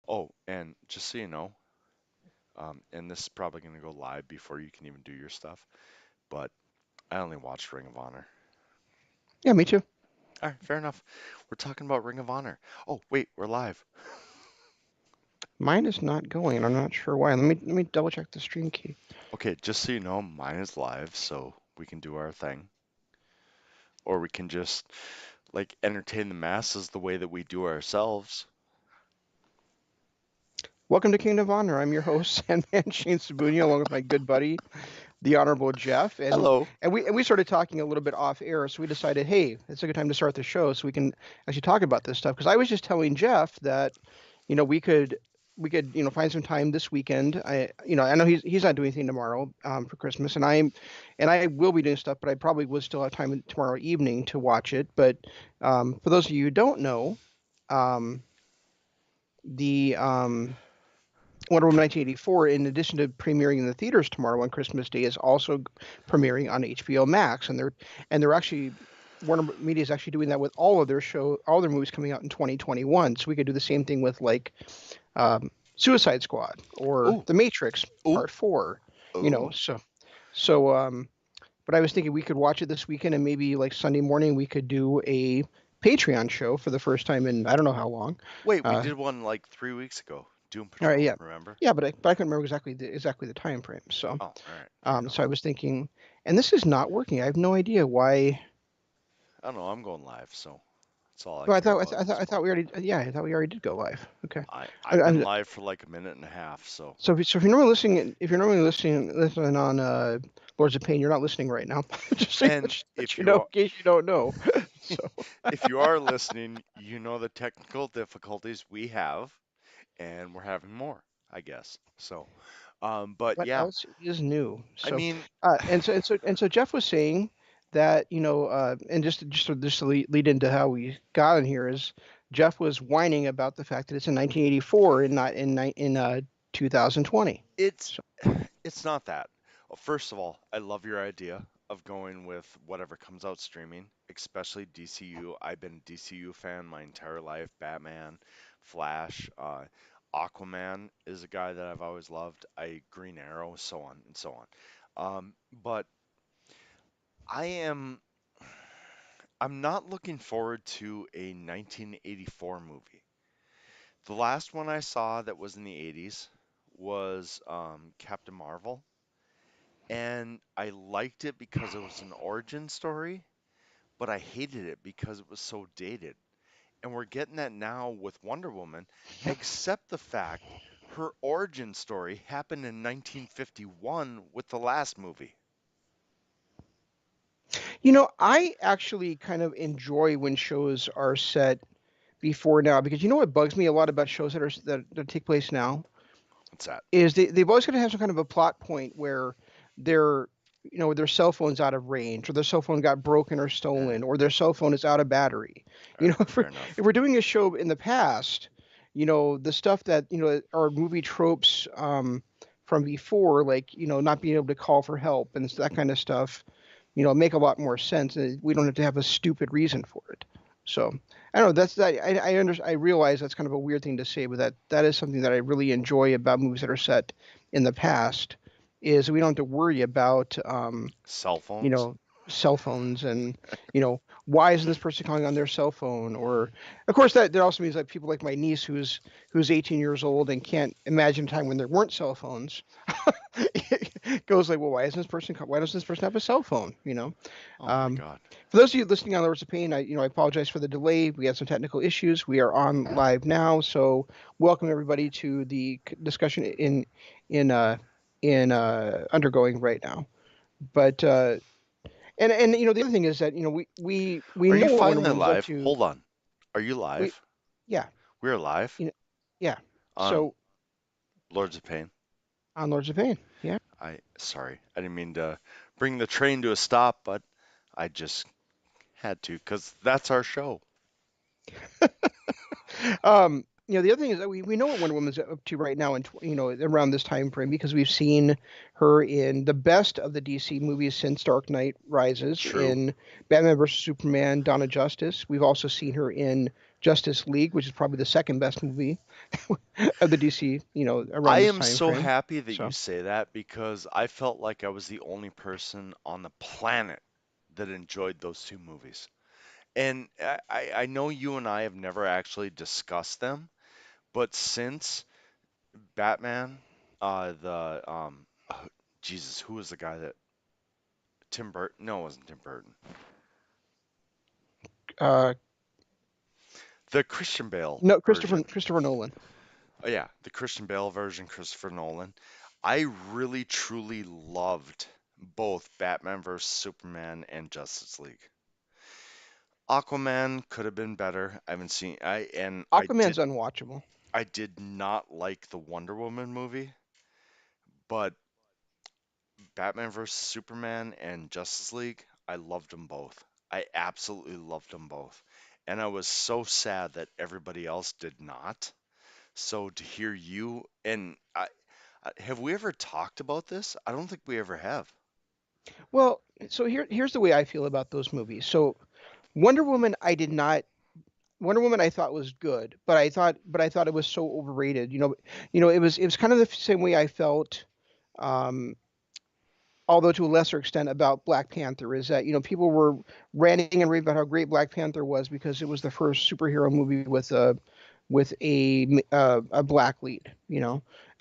Oh, and just so you know, and this is probably going to go live before you can even do your stuff, but I only watched Ring of Honor. Yeah, me too. All right, fair enough. We're talking about Ring of Honor. Oh, wait, we're live. Mine is not going, and I'm not sure why. Let me double check the stream key. Okay, just so you know, mine is live, so we can do our thing. Or we can just like entertain the masses the way that we do ourselves. Welcome to Kingdom of Honor. I'm your host, Sandman Shane Sabunia, along with my good buddy, the Honorable Jeff, and Hello. we started talking a little bit off air, so we decided, hey, it's a good time to start the show so we can actually talk about this stuff. Because I was just telling Jeff that, we could find some time this weekend. I know he's not doing anything tomorrow for Christmas, and I will be doing stuff, but I probably will still have time tomorrow evening to watch it. But for those of you who don't know, um, the Wonder Woman 1984, in addition to premiering in the theaters tomorrow on Christmas Day, is also premiering on HBO Max, and they're actually Warner Media is actually doing that with all their movies coming out in 2021. So we could do the same thing with like Suicide Squad or Ooh, The Matrix ooh, Part Four. You know, ooh. so. But I was thinking we could watch it this weekend, and maybe like Sunday morning we could do a Patreon show for the first time in I don't know how long. Wait, we Uh, did one like 3 weeks ago. Doom all right, Patrol, yeah, remember? yeah, but I couldn't remember exactly the time frame. So Oh, all right, fair so enough. I was thinking, and this is not working. I have no idea why. I don't know, I'm going live, so that's all I Well, care about at this I point. thought we already yeah I thought we already did go live. Okay. I've been I, live for like a minute and a half, so so if you're normally listening on Lords of Pain, you're not listening right now. just so and just let if you you know are in case you don't know. So if you are listening, you know the technical difficulties we have, and we're having more, I guess. So, but what yeah, else is new? I So mean, and so Jeff was saying that and just to lead into how we got in here is Jeff was whining about the fact that it's in 1984 and not in 2020. it's So it's not that. First of all, I love your idea of going with whatever comes out streaming, especially DCU. I've been a DCU fan my entire life. Batman, Flash, Aquaman is a guy that I've always loved. Green Arrow, so on and so on. But I am I'm not looking forward to a 1984 movie. The last one I saw that was in the 80s was Captain Marvel, and I liked it because it was an origin story, but I hated it because it was so dated. And we're getting that now with Wonder Woman, except the fact her origin story happened in 1951 with the last movie. I actually kind of enjoy when shows are set before now because you know what bugs me a lot about shows that take place now What's that? is they've always got to have some kind of a plot point where their their cell phone's out of range or their cell phone got broken or Eh, stolen or their cell phone is out of battery. all right, If we're fair enough. doing a show in the past, the stuff that are movie tropes from before, like not being able to call for help and that kind of stuff, make a lot more sense. And we don't have to have a stupid reason for it. So I don't know. That's that. I realize that's kind of a weird thing to say, but that is something that I really enjoy about movies that are set in the past, is we don't have to worry about Cell you phones? know cell phones and why isn't this person calling on their cell phone, or of course that also means that people like my niece who's 18 years old and can't imagine a time when there weren't cell phones goes like, well, why doesn't this person have a cell phone, Oh my um, God. for those of you listening on the Words of Pain, I apologize for the delay. We had some technical issues. We are on live now, so welcome everybody to the discussion in undergoing right now. But and the other thing is that we Are know you what Wonder finally Woman's up live? to. Hold on. Are you We live? Yeah, We're live you know, yeah. on So Lords of Pain. on Lords of Pain, yeah. Sorry, I didn't mean to bring the train to a stop, but I just had to because that's our show. The other thing is that we know what Wonder Woman's up to right now, and around this time frame because we've seen her in the best of the DC movies since Dark Knight Rises, True. in Batman vs Superman, Dawn of Justice. We've also seen her in Justice League, which is probably the second best movie of the DC, I around this am time so frame. happy that you So say that because I felt like I was the only person on the planet that enjoyed those two movies. And I know you and I have never actually discussed them, but since Batman, the Jesus, who was the guy that Tim Burton? No, it wasn't Tim Burton. uh, The Christian Bale no, Christopher version. Christopher Nolan. Oh yeah, the Christian Bale version, Christopher Nolan. I really truly loved both Batman vs Superman and Justice League. Aquaman could have been better. I haven't seen Aquaman's unwatchable. I did not like the Wonder Woman movie, but Batman vs Superman and Justice League, I loved them both. I absolutely loved them both. And I was so sad that everybody else did not. So to hear you and have we ever talked about this? I don't think we ever have. Well, so here's the way I feel about those movies. So Wonder Woman, I did not. Wonder Woman, I thought was good, but I thought it was so overrated. It was kind of the same way I felt. Um, Although to a lesser extent about Black Panther, is that people were ranting and raving about how great Black Panther was because it was the first superhero movie with a black lead.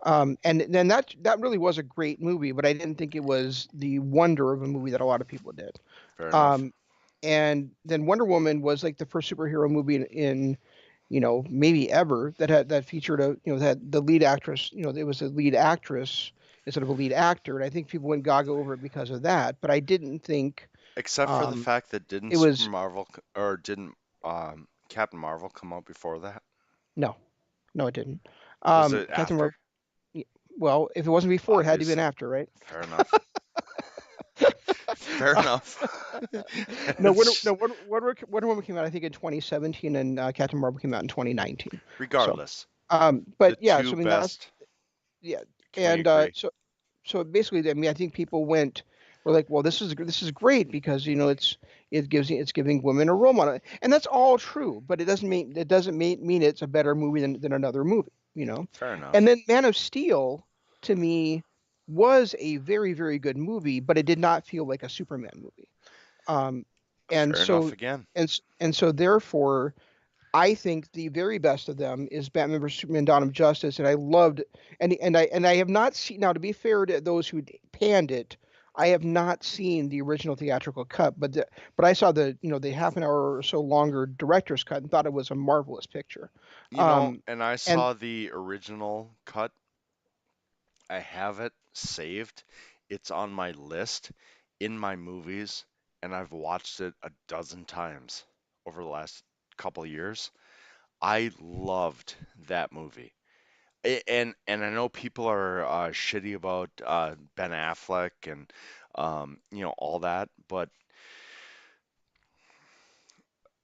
And then that really was a great movie, but I didn't think it was the wonder of a movie that a lot of people did. Fair enough. Um, and then Wonder Woman was like the first superhero movie in maybe ever that featured that the lead actress, it was a lead actress instead of a lead actor, and I think people went gaga over it because of that. But I didn't think Except for the um, fact that didn't it Super was Marvel or didn't Captain Marvel come out before that? no, no, it didn't. Was it Captain after? Marvel. Well, if it wasn't before, it had to be an Obviously. after, right? Fair enough. Fair enough. No, It's- Wonder Woman came out I think in 2017, and Captain Marvel came out in 2019. So, Regardless, the but yeah, two so I mean that's best. yeah, Can we and agree? so basically, I mean, I think people were like, well, this is great because it's giving women a role model, and that's all true, but it doesn't mean it's a better movie than another movie, Fair and enough. then Man of Steel to me was a very very good movie, but it did not feel like a Superman movie, um, and Fair enough so again. and so therefore I think the very best of them is Batman vs Superman: Dawn of Justice, and I loved and I have not seen, now to be fair to those who panned it, I have not seen the original theatrical cut, but I saw the half an hour or so longer director's cut and thought it was a marvelous picture. Um, And I and saw the original cut. I have it saved. It's on my list in my movies, and I've watched it a dozen times over the last couple of years. I loved that movie. And I know people are shitty about Ben Affleck and all that, but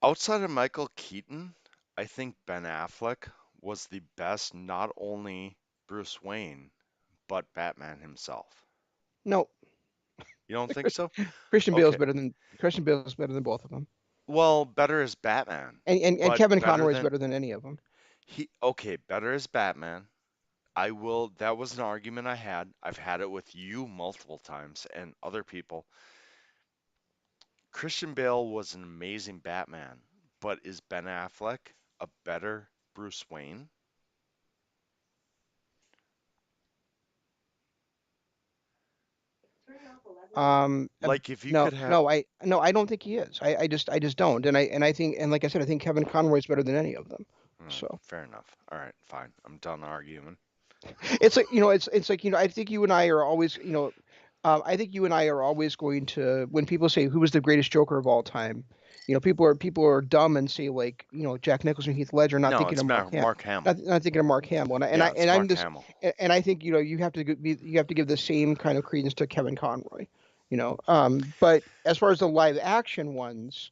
outside of Michael Keaton, I think Ben Affleck was the best, not only Bruce Wayne, but Batman himself. no, You don't think so? Christian Bale's Okay. better than Christian Bale's better than both of them, Well, better as Batman, and but Kevin better Conroy's than better than any of them. okay, better as Batman. I will, that was an argument I had. I've had it with you multiple times and other people. Christian Bale was an amazing Batman, but is Ben Affleck a better Bruce Wayne? Like if you No, could have, no, I don't think he is. I just don't. And I think, and like I said, I think Kevin Conroy's better than any of them. So fair enough. All right, fine. I'm done arguing. it's like, it's like, I think you and I are always, I think you and I are always going to, when people say who was the greatest Joker of all time, people are dumb and say like, Jack Nicholson, Heath Ledger, not No, thinking it's of Mark Hamill. not thinking of Mark Hamill, Yeah, and it's I'm Mark just, Hamill. and I think you have to give the same kind of credence to Kevin Conroy, but as far as the live action ones,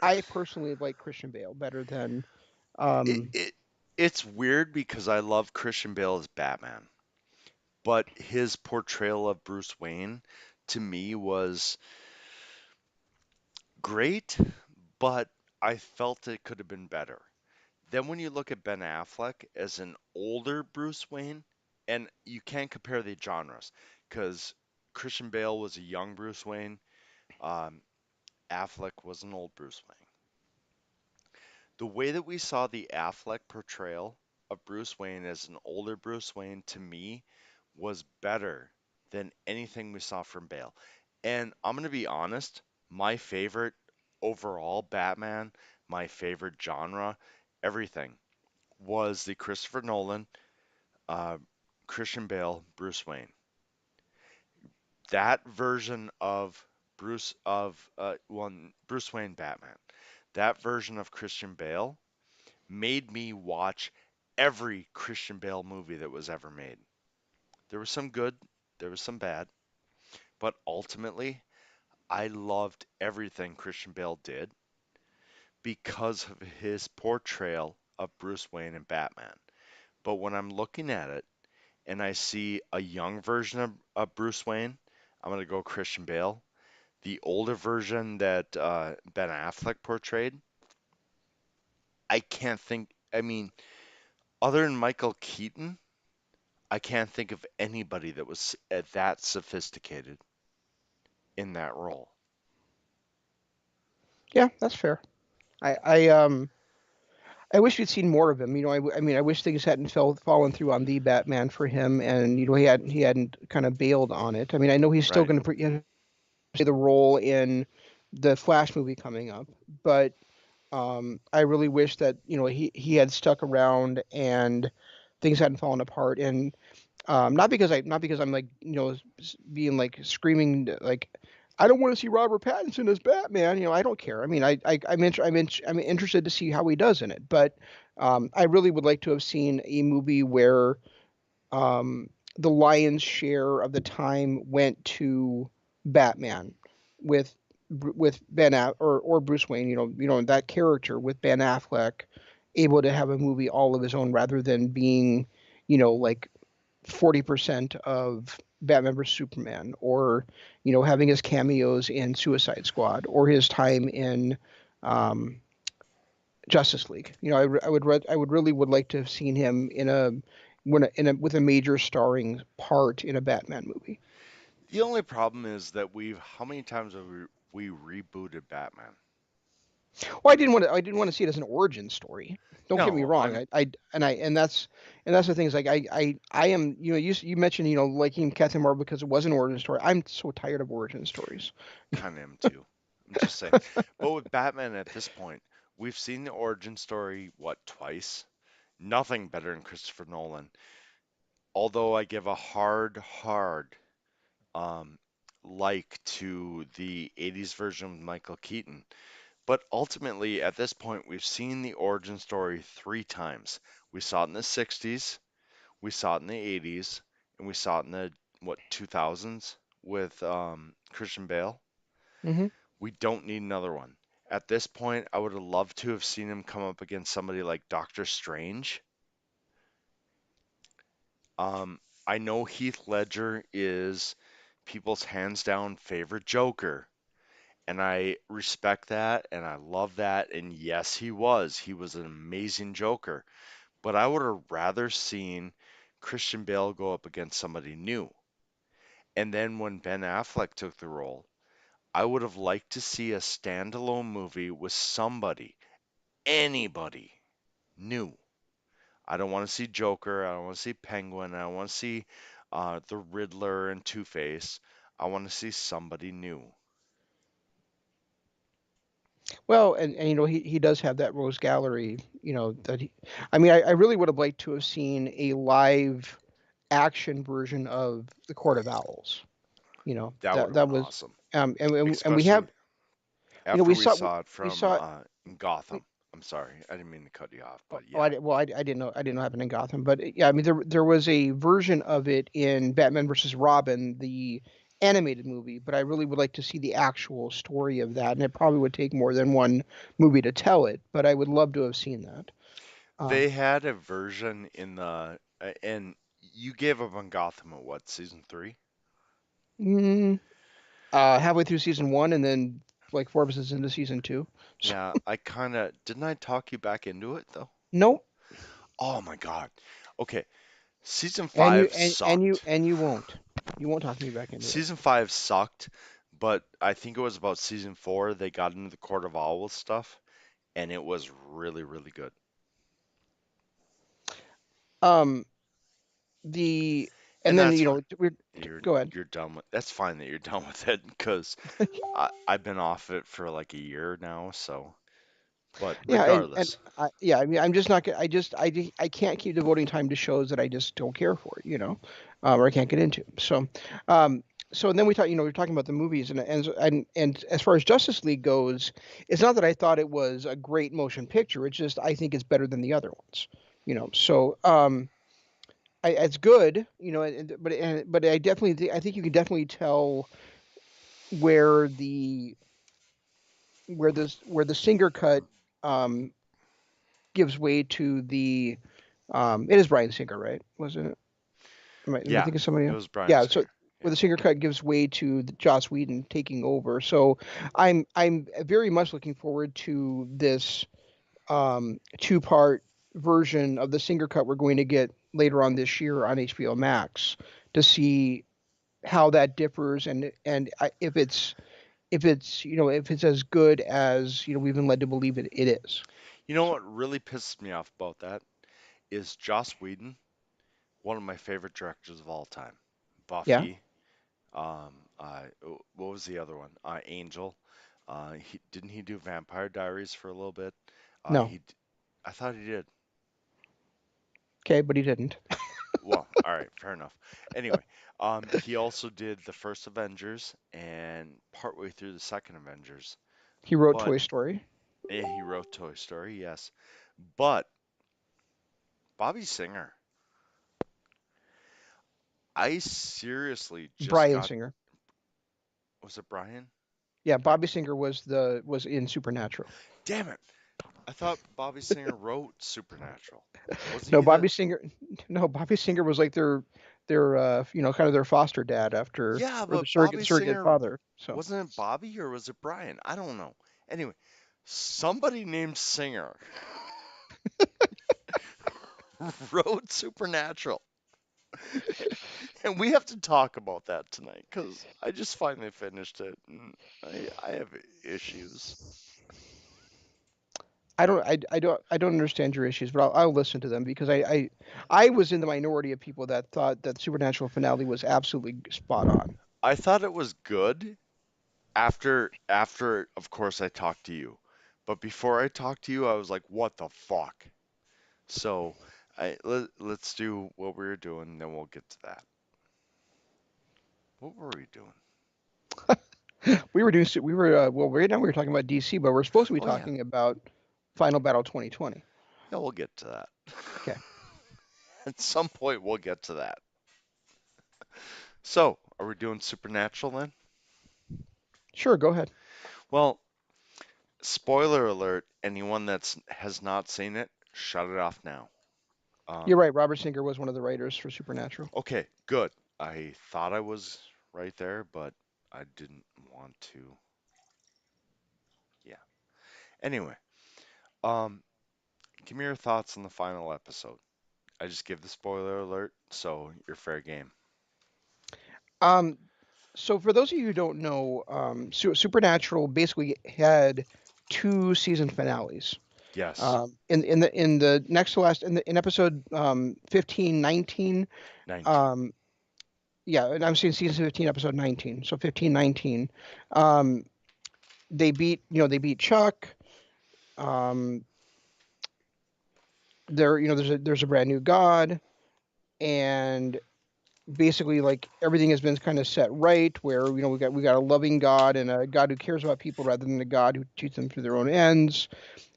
I personally like Christian Bale better than It, um it it's weird because I love Christian Bale as Batman, but his portrayal of Bruce Wayne to me was great, but I felt it could have been better. Then when you look at Ben Affleck as an older Bruce Wayne, and you can't compare the genres because Christian Bale was a young Bruce Wayne, um, Affleck was an old Bruce Wayne. The way that we saw the Affleck portrayal of Bruce Wayne as an older Bruce Wayne to me was better than anything we saw from Bale. And I'm going to be honest, my favorite overall Batman, my favorite genre, everything was the Christopher Nolan, uh, Christian Bale, Bruce Wayne. That version of Bruce Wayne Batman, that version of Christian Bale made me watch every Christian Bale movie that was ever made. There was some good, there was some bad, but ultimately, I loved everything Christian Bale did because of his portrayal of Bruce Wayne and Batman. But when I'm looking at it and I see a young version of Bruce Wayne, I'm going to go Christian Bale. The older version that Ben Affleck portrayed, I can't think, I mean, other than Michael Keaton, I can't think of anybody that was that sophisticated in that role. Yeah, that's fair. I I wish we'd seen more of him. I mean, I wish things hadn't fallen through on the Batman for him, and he hadn't kind of bailed on it. I mean, I know he's still Right. going to play the role in the Flash movie coming up, but I really wish that he had stuck around and things hadn't fallen apart. And not because I'm like being like screaming like I don't want to see Robert Pattinson as Batman. I don't care. I mean, I'm interested to see how he does in it, but I really would like to have seen a movie where um, the lion's share of the time went to Batman with or Bruce Wayne. That character with Ben Affleck able to have a movie all of his own rather than being like 40% of Batman vs Superman, or having his cameos in Suicide Squad, or his time in um, Justice League. I would really would like to have seen him with a major starring part in a Batman movie. The only problem is that how many times have we rebooted Batman? Well, I didn't want to see it as an origin story. Don't get me No, wrong. I'm And that's the thing is like I am you mentioned liking Captain Marvel because it was an origin story. I'm so tired of origin stories. kind of am too. I'm just saying. But with Batman at this point, we've seen the origin story, what, twice? Nothing better than Christopher Nolan. Although I give a hard um, like to the 80s version with Michael Keaton. But ultimately, at this point, we've seen the origin story three times. We saw it in the 60s, we saw it in the 80s, and we saw it in the, what, 2000s with Christian Bale. Hmm. We don't need another one. At this point, I would have loved to have seen him come up against somebody like Doctor Strange. Um, I know Heath Ledger is people's hands down favorite Joker, and I respect that and I love that. And yes, he was. He was an amazing Joker. But I would have rather seen Christian Bale go up against somebody new. And then when Ben Affleck took the role, I would have liked to see a standalone movie with somebody, anybody new. I don't want to see Joker. I don't want to see Penguin. I don't want to see the Riddler and Two-Face. I want to see somebody new. Well, and he does have that Rose Gallery. I mean, I really would have liked to have seen a live action version of the Court of Owls. That would have That been was awesome, and we have especially after we we saw saw it we from saw in we, Gotham. I'm sorry, I didn't mean to cut you off, oh, but yeah, I didn't know it happened in Gotham, but yeah, I mean there was a version of it in Batman versus Robin, the animated movie, but I really would like to see the actual story of that, and it probably would take more than one movie to tell it, but I would love to have seen that. Uh, they had a version in and you gave up on Gotham at what, season three? mm, Halfway through season one, and then like 4 episodes into season two. So Yeah, I kind of didn't I talk you back into it though? Nope. Oh my God. Okay, season And you 5 and you sucked. and you won't. You won't talk me back into it. Season 5 sucked, but I think it was about season 4 they got into the Court of Owls stuff, and it was really, really good. Um, the and And then that's fine. we're You're go ahead. you're done with. That's fine that you're done with it because I've been off it for like a year now. So, but Yeah, and regardless, yeah, I mean, I'm just not gonna. I can't keep devoting time to shows that I just don't care for, or I can't get into. Um, and then we talk, we're talking about the movies, and as far as Justice League goes, it's not that I thought it was a great motion picture. It's just I think it's better than the other ones, it's good, but I definitely I think you can definitely tell where the Singer cut um gives way to the it is Brian Singer, right? Wasn't it? Am I yeah, thinking of somebody it else? was Brian Yeah, so Singer. where Yeah, the Singer cut gives way to Joss Whedon taking over. So I'm very much looking forward to this two-part version of the Singer cut we're going to get later on this year on HBO Max to see how that differs if it's as good as we've been led to believe it is. you know So what really pisses me off about that is Joss Whedon, one of my favorite directors of all time. yeah, Buffy. What was the other one? Angel. Didn't he do Vampire Diaries for a little bit? no, He, I thought he did. okay, but he didn't. Well, all right, fair enough. Anyway, he also did the first Avengers and partway through the second Avengers. He wrote But Toy Story. he wrote Toy Story, yes. But Bobby Singer, I seriously just Brian got. Singer. Was it Brian? Yeah, I, Bobby Singer was in Supernatural. damn it! I thought Bobby Singer wrote Supernatural. Wasn't No, he the? Bobby Singer. No, Bobby Singer was like their kind of their foster dad after Yeah, or the but surrogate Bobby surrogate Singer father. So wasn't it Bobby or was it Brian? I don't know. Anyway, somebody named Singer wrote Supernatural. And we have to talk about that tonight because I just finally finished it and I have issues. I don't understand your issues, but I'll listen to them because I was in the minority of people that thought that Supernatural finale was absolutely spot on. I thought it was good after of course I talked to you. But before I talked to you, I was like, what the fuck? So let's do what we were doing, then we'll get to that. What were we doing? Well, right now we were talking about DC, but we're supposed to be Oh yeah, talking about Final Battle 2020. yeah, we'll get to that. Okay, At some point, we'll get to that. So, are we doing Supernatural then? sure, go ahead. Well, spoiler alert, anyone that's has not seen it, shut it off now. You're Um, right. Robert Singer was one of the writers for Supernatural. okay, good. I thought I was right there, but I didn't want to. Yeah. Anyway, um, give me your thoughts on the final episode. I just give the spoiler alert, so you're fair game. Um, so for those of you who don't know, Supernatural basically had two season finales. Yes, In the next to last in episode 15, 19, 19. um, yeah, and I'm seeing season 15, episode 19. So 15, 19, um, they beat Chuck. Um, there's a brand new god, and basically like everything has been kind of set right where we got a loving god and a god who cares about people rather than a god who treats them through their own ends.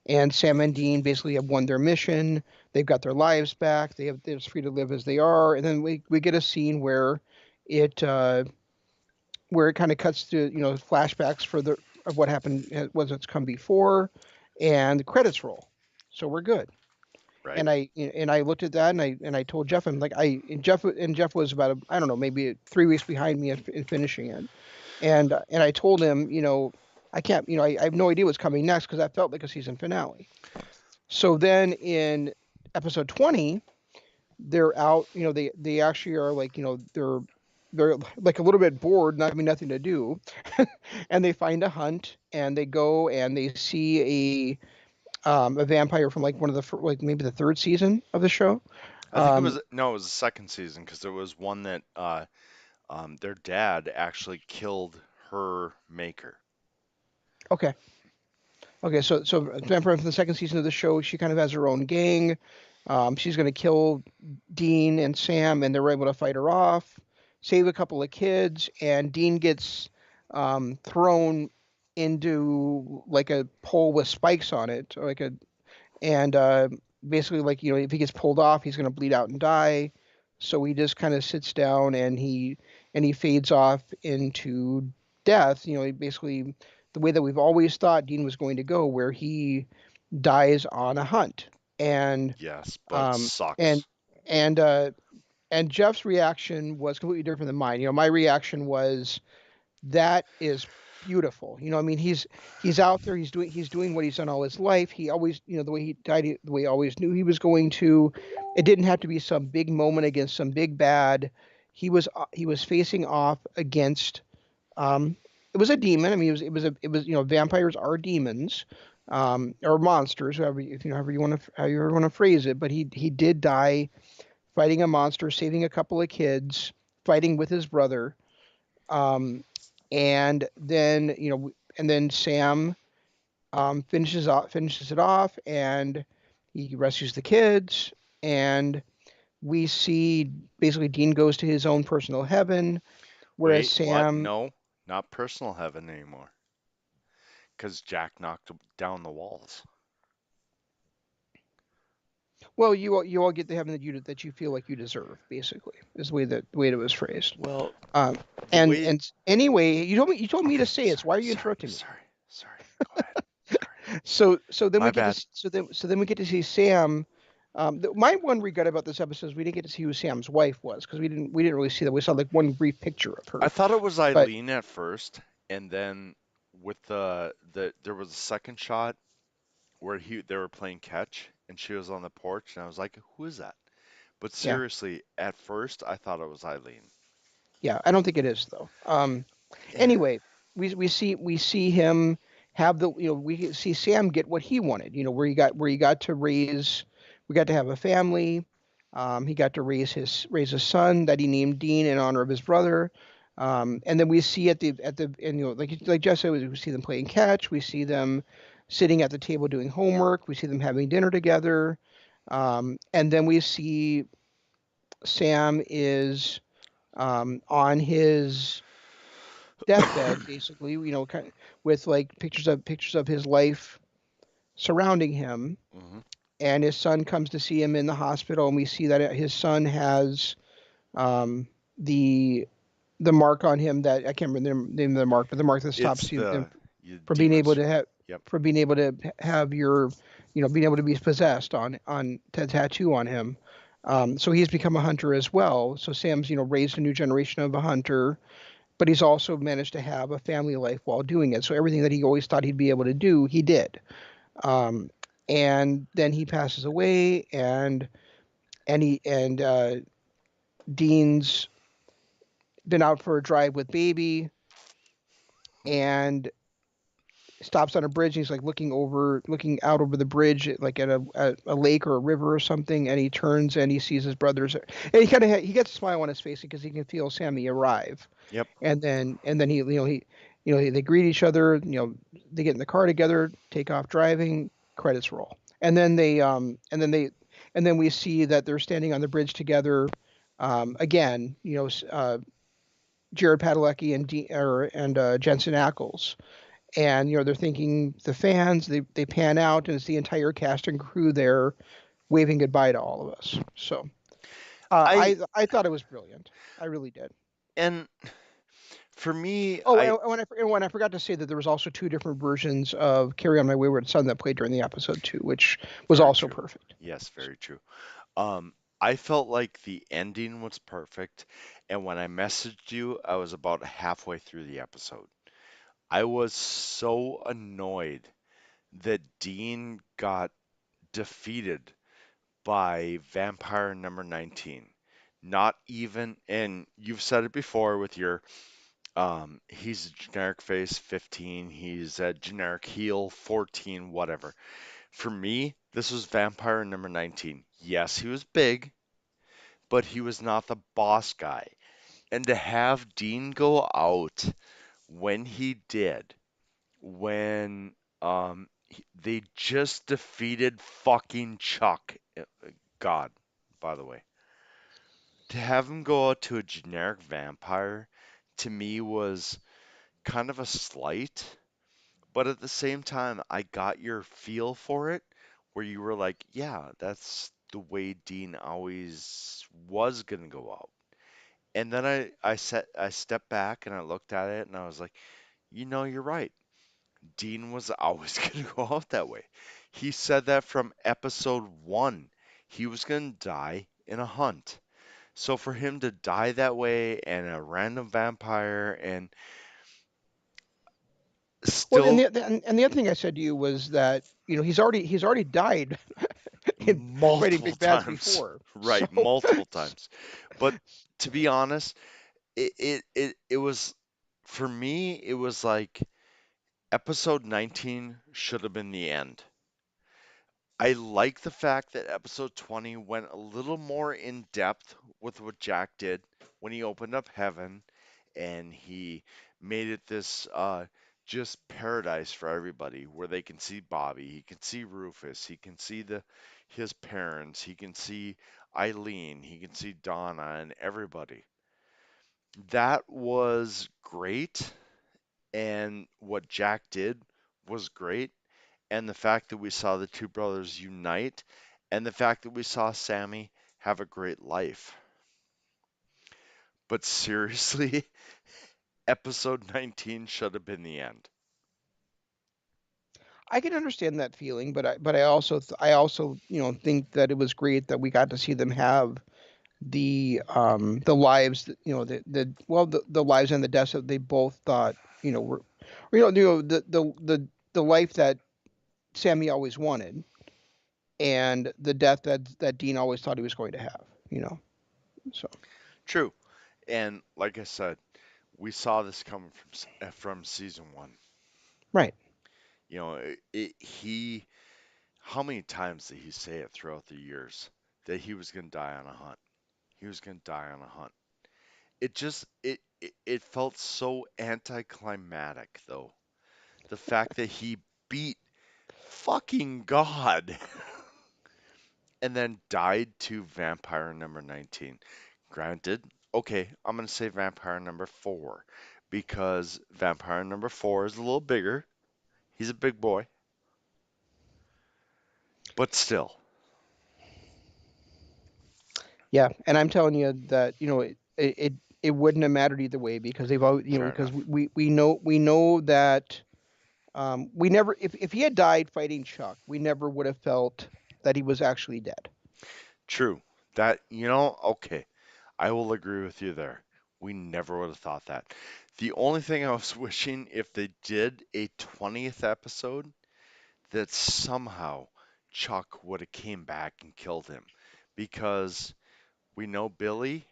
And Sam and Dean basically have won their mission. They've got their lives back. They're free to live as they are. And then we get a scene it uh, where it kind of cuts to flashbacks for the of what happened was it's come before, and the credits roll. So we're good. Right? And I looked at that, and I told Jeff, I'm like, Jeff was about I don't know, maybe 3 weeks behind me in finishing it. And I told him, I can't, I have no idea what's coming next because that felt like a season finale. So then in episode 20, they're out. They actually are like they're like a little bit bored, not having nothing to do, and they find a hunt and they go and they see a vampire from like one of the like maybe the third season of the show. I think it Um, was no, it was the second season because there was one that their dad actually killed her maker. okay, okay, so vampire from the second season of the show, she kind of has her own gang. She's going to kill Dean and Sam, and they're able to fight her off, save a couple of kids, and Dean gets thrown into like a pole with spikes on it, or like a and basically like if he gets pulled off, he's going to bleed out and die. So he just kind of sits down and he fades off into death. He basically the way that we've always thought Dean was going to go, where he dies on a hunt, and Yes, but um, and sucks. and uh, and Jeff's reaction was completely different than mine. My reaction was that is beautiful. I mean, he's out there, he's doing what he's done all his life. He always, the way he died, the way he always knew he was going to. It didn't have to be some big moment against some big bad. He was facing off against it was a demon. I mean, it was vampires are demons. Or monsters, however if you know however you want to phrase it, but he did die fighting a monster, saving a couple of kids, fighting with his brother. um, and then Sam finishes it off, and he rescues the kids, and we see basically Dean goes to his own personal heaven, whereas Wait, what? Sam, No, not personal heaven anymore. Because Jack knocked down the walls. well, you all get the heaven that you feel like you deserve, basically, is the way it was phrased. Well, Um, the and way. and anyway, you told me to Okay, say it. So sorry, why are you sorry, interrupting me? sorry, sorry. Go ahead. Sorry. So then we My get to bad. so then we get to see Sam. My one regret about this episode is we didn't get to see who Sam's wife was, because we didn't really see that. We saw like one brief picture of I her. thought it was But Eileen at first, and then with the there was a second shot where they were playing catch, and she was on the porch, and I was like, who is that? But yeah, seriously, at first I thought it was Eileen. yeah, I don't think it is though. Yeah. Anyway, we see him have we see Sam get what he wanted. Where he got to raise, we got to have a family. He got to raise a son that he named Dean in honor of his brother. And then we see at the and like Jeff said, we see them playing catch. We see them sitting at the table doing homework. We see them having dinner together. And then we see Sam is on his deathbed, basically, with like pictures of his life surrounding him. Hmm. And his son comes to see him in the hospital, and we see that his son has um, the the mark on him that I can't remember the name of the mark, but the mark that It's stops you the from being able demons. to have Yep. have your being able to be possessed on tattoo on him. So he's become a hunter as well. So Sam's raised a new generation of a hunter, but he's also managed to have a family life while doing it. So everything that he always thought he'd be able to do, he did. Um, and then he passes away, and Dean's been out for a drive with baby, and stops on a bridge. And he's like looking out over the bridge, like at a lake or a river or something. And he turns and he sees his brothers, and he gets a smile on his face because he can feel Sammy arrive. Yep. And then they greet each other. They get in the car together, take off driving. Credits roll, and then we see that they're standing on the bridge together. Again, Jared Padalecki and Jensen Ackles, and they're thinking the fans. They pan out, and it's the entire cast and crew there waving goodbye to all of us. So I I thought it was brilliant. I really did. and for me, Oh, I and when I forgot to say that there was also two different versions of "Carry On My Wayward Son" that played during the episode too, which was very also true. perfect. Yes, very true. Um, I felt like the ending was perfect, and when I messaged you, I was about halfway through the episode. I was so annoyed that Dean got defeated by vampire number 19. Not even, and you've said it before with your, he's a generic face 15, he's a generic heel 14, whatever. For me, this was vampire number 19. Yes, he was big, but he was not the boss guy. And to have Dean go out when he did, when they just defeated fucking Chuck. God, by the way. To have him go out to a generic vampire to me was kind of a slight, but at the same time, I got your feel for it where you were like, yeah, that's the way Dean always was gonna go out. And then I stepped back and I looked at it and I was like, you're right. Dean was always going to go out that way. He said that from episode one. He was going to die in a hunt. So for him to die that way and a random vampire and Well, and still the other thing I said to you was that he's already died in fighting multiple big bads times, before. So right, multiple times. But to be honest, it was for me, it was like episode 19 should have been the end. I like the fact that episode 20 went a little more in depth with what Jack did when he opened up heaven and he made it this just paradise for everybody where they can see Bobby, he can see Rufus, he can see the his parents, he can see Eileen, he can see Donna and everybody. That was great, and what Jack did was great, and the fact that we saw the two brothers unite, and the fact that we saw Sammy have a great life. But seriously, episode 19 should have been the end. I can understand that feeling, but I also think that it was great that we got to see them have the lives that, the lives and the deaths that they both thought were the life that Sammy always wanted, and the death that Dean always thought he was going to have. So True. And like I said, we saw this coming from season one. right. He, how many times did he say it throughout the years that he was going to die on a hunt? He was going to die on a hunt. It felt so anticlimactic though. The fact that he beat fucking God and then died to vampire number 19. Granted, okay, I'm going to say vampire number 4 because vampire number 4 is a little bigger. He's a big boy, but still, Yeah, and I'm telling you that it wouldn't have mattered either way because they've always fair because enough. we know that we never if he had died fighting Chuck, we never would have felt that he was actually dead. True. Okay, I will agree with you there. We never would have thought that. The only thing I was wishing if they did a 20th episode that somehow Chuck would have came back and killed him because we know Billy,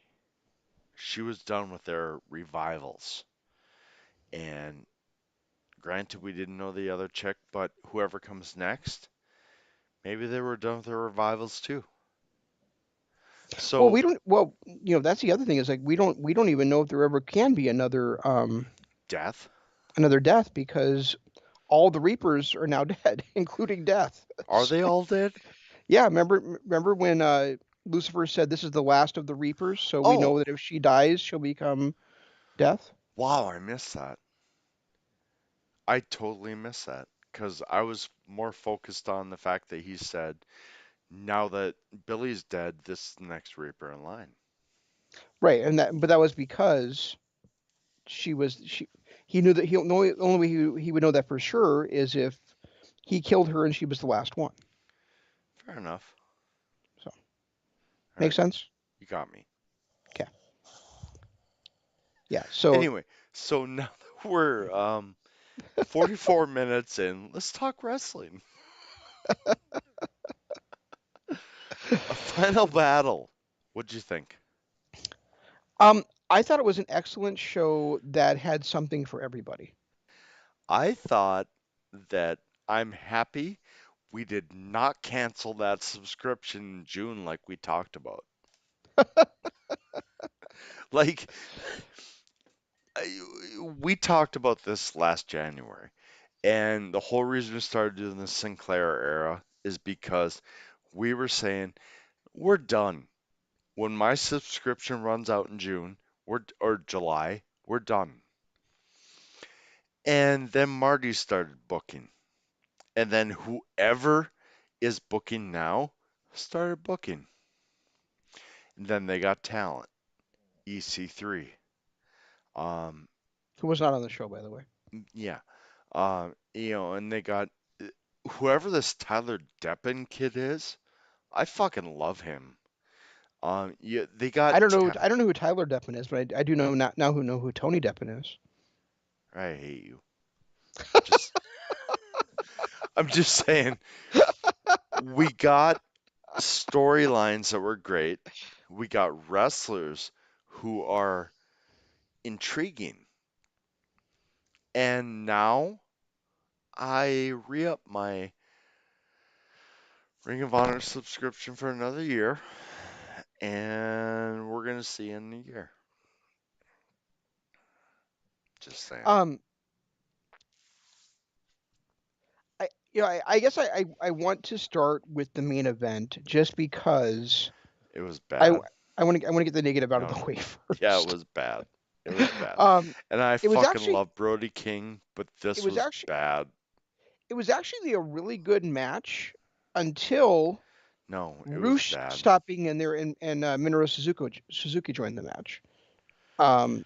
she was done with their revivals. And granted, we didn't know the other chick, but whoever comes next, maybe they were done with their revivals too. Well, So, we don't. Well, that's the other thing is like we don't even know if there ever can be death? another death because all the Reapers are now dead, including Death. Are they all dead? Yeah, remember when Lucifer said this is the last of the Reapers, so we Oh, know that if she dies, she'll become Death. wow, I missed that. I totally missed that because I was more focused on the fact that he said, now that Billy's dead, this is the next Reaper in line. Right, but that was because she he knew that he'll know the only way he would know that for sure is if he killed her and she was the last one. Fair enough. So All makes right, sense. you got me. Okay. Yeah. So Anyway, so now that we're 44 minutes in, let's talk wrestling. A final battle. What'd you think? I thought it was an excellent show that had something for everybody. I thought that I'm happy we did not cancel that subscription in June like we talked about. Like, we talked about this last January, and the whole reason we started doing the Sinclair era is because we were saying we're done. When my subscription runs out in June or July, we're done. And then Marty started booking. And then whoever is booking now started booking. And then they got talent, EC3. Um, Who was not on the show, by the way. yeah. And they got uh, whoever this Tyler Deppen kid is. I fucking love him. Yeah, they got I don't know. I don't know who Tyler Deppen is, but I do know now who know who Tony Deppen is. I hate you. Just I'm just saying we got storylines that were great. We got wrestlers who are intriguing. And now I re up my Ring of Honor subscription for another year, and we're going to see in a year. Just saying. Um, I guess I want to start with the main event just because It was I bad. I want to get the negative out of No, the no. way Yeah, it first. was bad. It was bad. Um, And I it was fucking actually love Brody King, but it this was was actually bad. it was actually a really good match until No, it was Roosh bad. stopped being in there and Minoru Suzuki joined the match. Um,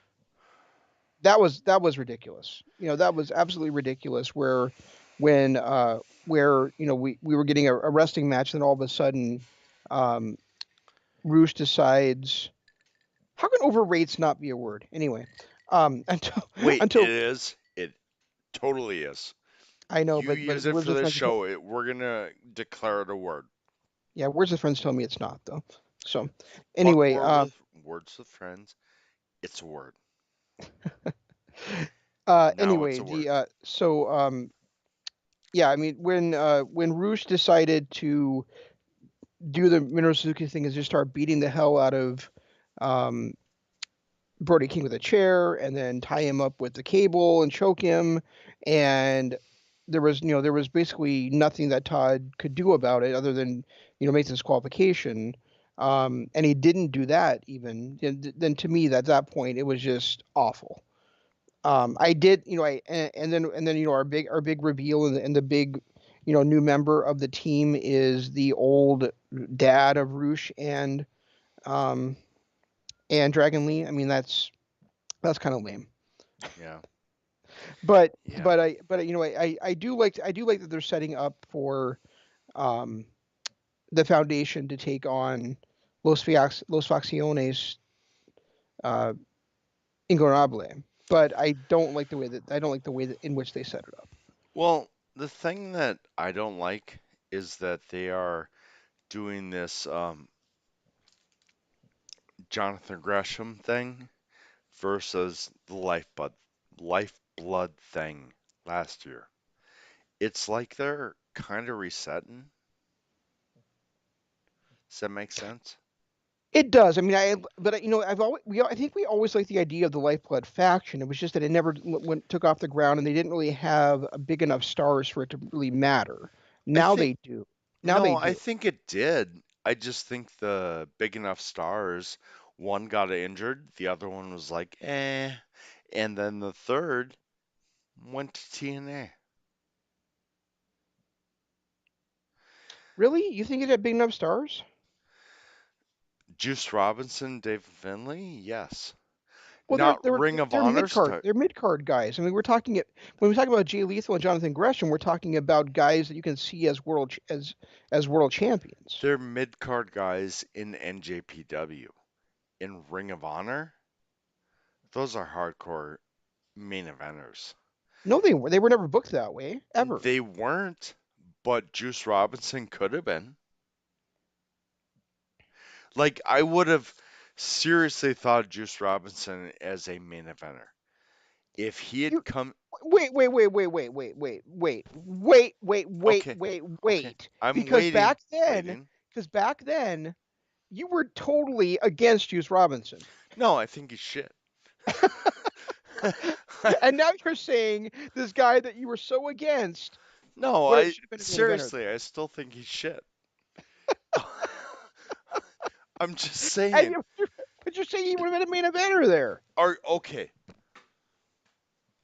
that was ridiculous. That was absolutely ridiculous. Where we were getting a wrestling match, and all of a sudden, um, Roosh decides how can overrates not be a word anyway. Until Wait, it until is? It totally is. I know, You but use it words for of this friends tell show, we're gonna declare it a word. yeah, words of friends tell me it's not though. So Fuck anyway, words with friends. It's a word. Now it's anyway, a word. yeah, I mean when Roosh decided to do the Minoru Suzuki thing is just start beating the hell out of um, Brody King with a chair and then tie him up with the cable and choke him. And there was basically nothing that Todd could do about it other than, make this qualification. And he didn't do that even. And then to me, at that point, it was just awful. I did, and then our big reveal and the big, new member of the team is the old dad of Roosh um and Dragon Lee. I mean, that's kind of lame. Yeah. Yeah. But I do like that they're setting up for um the foundation to take on Los Facciones uh Ingorable. But I don't like the way that in which they set it up. Well, the thing that I don't like is that they are doing this Jonathan Gresham thing versus the lifeblood thing last year. It's like they're kind of resetting. Does that make sense? It does. I mean, I think we always liked the idea of the Lifeblood faction. It was just that it never took off the ground, and they didn't really have a big enough stars for it to really matter. I Now think they do. Now they No, I do. think it did. I just think the big enough stars, one got injured, the other one was like, eh, and then the third went to TNA. Really, you think it had big enough stars? Juice Robinson, Dave Finlay, yes. Well, Not Ring of they're mid Honor's card. type. They're mid card guys. I mean, when we talk about Jay Lethal and Jonathan Gresham, we're talking about guys that you can see as as world champions. They're mid card guys in NJPW. In Ring of Honor, those are hardcore main eventers. No, they were never booked that way ever. They weren't, but Juice Robinson could have been. Like I would have seriously thought of Juice Robinson as a main eventer if he had You come. Okay, okay, wait. I'm Because waiting, back then, waiting. because back then, you were totally against Juice Robinson. No, I think he's shit. And now you're saying this guy that you were so against No, would have I should have been a main eventer. seriously, I still think he's shit. I'm just And saying. but you're saying he would have been a main eventer there. Okay,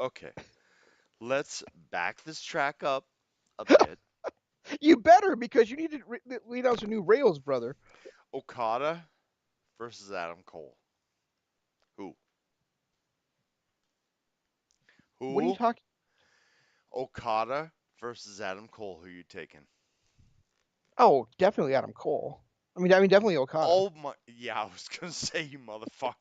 okay. Let's back this track up a bit. You better because you need to lead on some new rails, brother. Okada versus Adam Cole. Who? What are you Who? talking? Okada versus Adam Cole. Who you taking? Oh, definitely Adam Cole. I mean, definitely Okada. Oh my! Yeah, I was gonna say you motherfucker.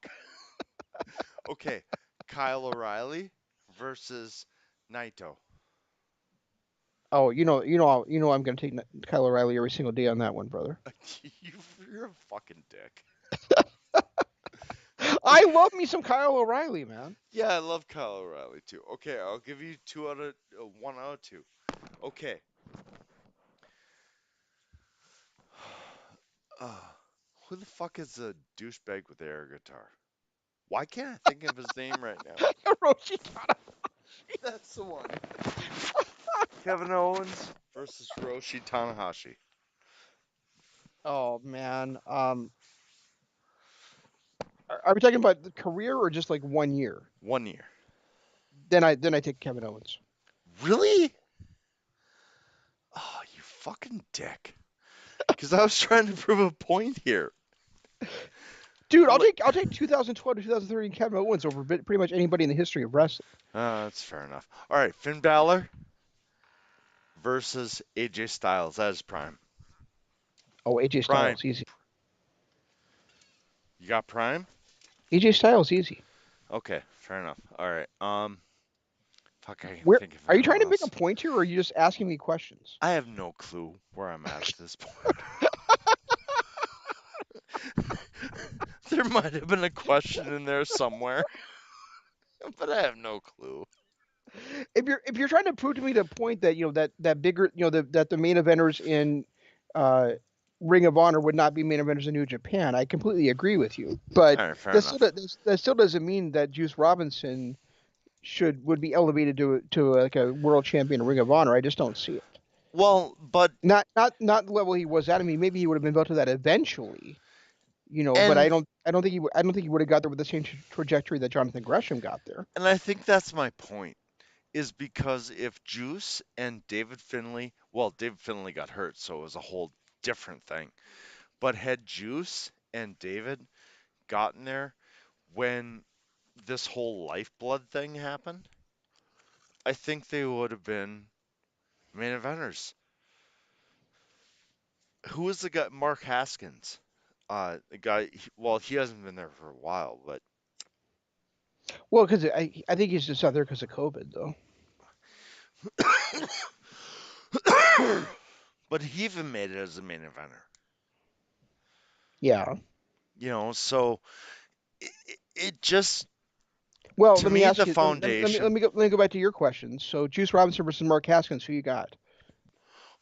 Okay, Kyle O'Reilly versus Naito. Oh, I'm going to take Kyle O'Reilly every single day on that one, brother. you, you're a fucking dick. I love me some Kyle O'Reilly, man. Yeah, I love Kyle O'Reilly too. Okay, I'll give you 1 out of 2. Okay. Uh, who the fuck is the douchebag with the air guitar? Why can't I think of his name right now? Hiroshi Tanahashi. That's the one. Kevin Owens versus Hiroshi Tanahashi. Oh man. Are we talking about the career or just like 1 year? 1 year. Then I take Kevin Owens. Really? Oh, you fucking dick. Because I was trying to prove a point here. Dude, I'll Like, take 2012 to 2013 Kevin Owens over pretty much anybody in the history of wrestling. that's fair enough. All right, Finn Balor versus AJ Styles. That is prime. Oh, AJ Prime. Styles, easy. You got prime? AJ Styles, easy. Okay, fair enough. All right. Fuck, I can Where think of are you anyone trying to make a else. point here, or are you just asking me questions? I have no clue where I'm at this point. There might have been a question in there somewhere, but I have no clue. If you're trying to prove to me the point that that bigger that the main eventers in uh, Ring of Honor would not be main eventers in New Japan, I completely agree with you. But All right, fair enough. that still doesn't mean that Juice Robinson would be elevated to like a world champion in Ring of Honor. I just don't see it. Well, but Not the level he was at. I mean, maybe he would have been built to that eventually, but and I don't think he would have got there with the same trajectory that Jonathan Gresham got there. and I think that's my point. Is because if Juice and David Finlay, well, David Finlay got hurt, so it was a whole different thing. But had Juice and David gotten there when this whole lifeblood thing happened, I think they would have been main eventers. Who was the guy? Mark Haskins. The guy. Well, he hasn't been there for a while, but Well, because I think he's just out there because of COVID, though. but he even made it as a main eventer. Yeah. So it just Well, to let me me ask the you. foundation. Let me go back to your question. So Juice Robinson versus Mark Haskins, who you got?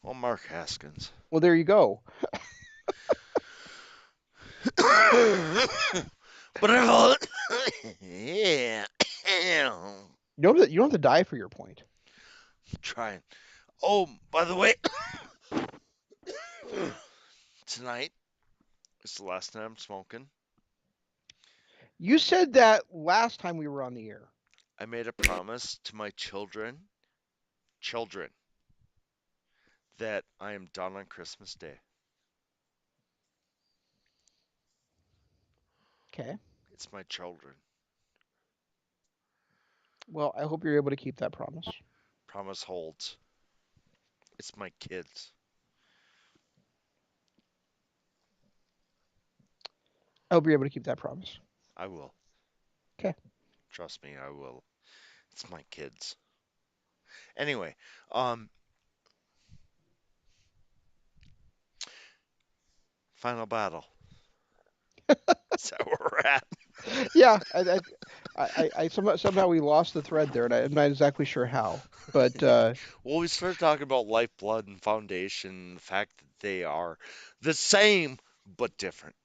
Well, Mark Haskins. Well, there you go. But I yeah, You don't have to die for your point. trying. Oh, by the way, tonight is the last night I'm smoking. You said that last time we were on the air. I made a promise to my children, that I am done on Christmas Day. Okay. It's my children. Well, I hope you're able to keep that promise. Promise holds. It's my kids. I hope you're able to keep that promise. I will. Okay. Trust me, I will. It's my kids. Anyway, um, final battle. Is that where we're at? Yeah, somehow we lost the thread there, and I'm not exactly sure how. But Well, we started talking about lifeblood and foundation, the fact that they are the same but different.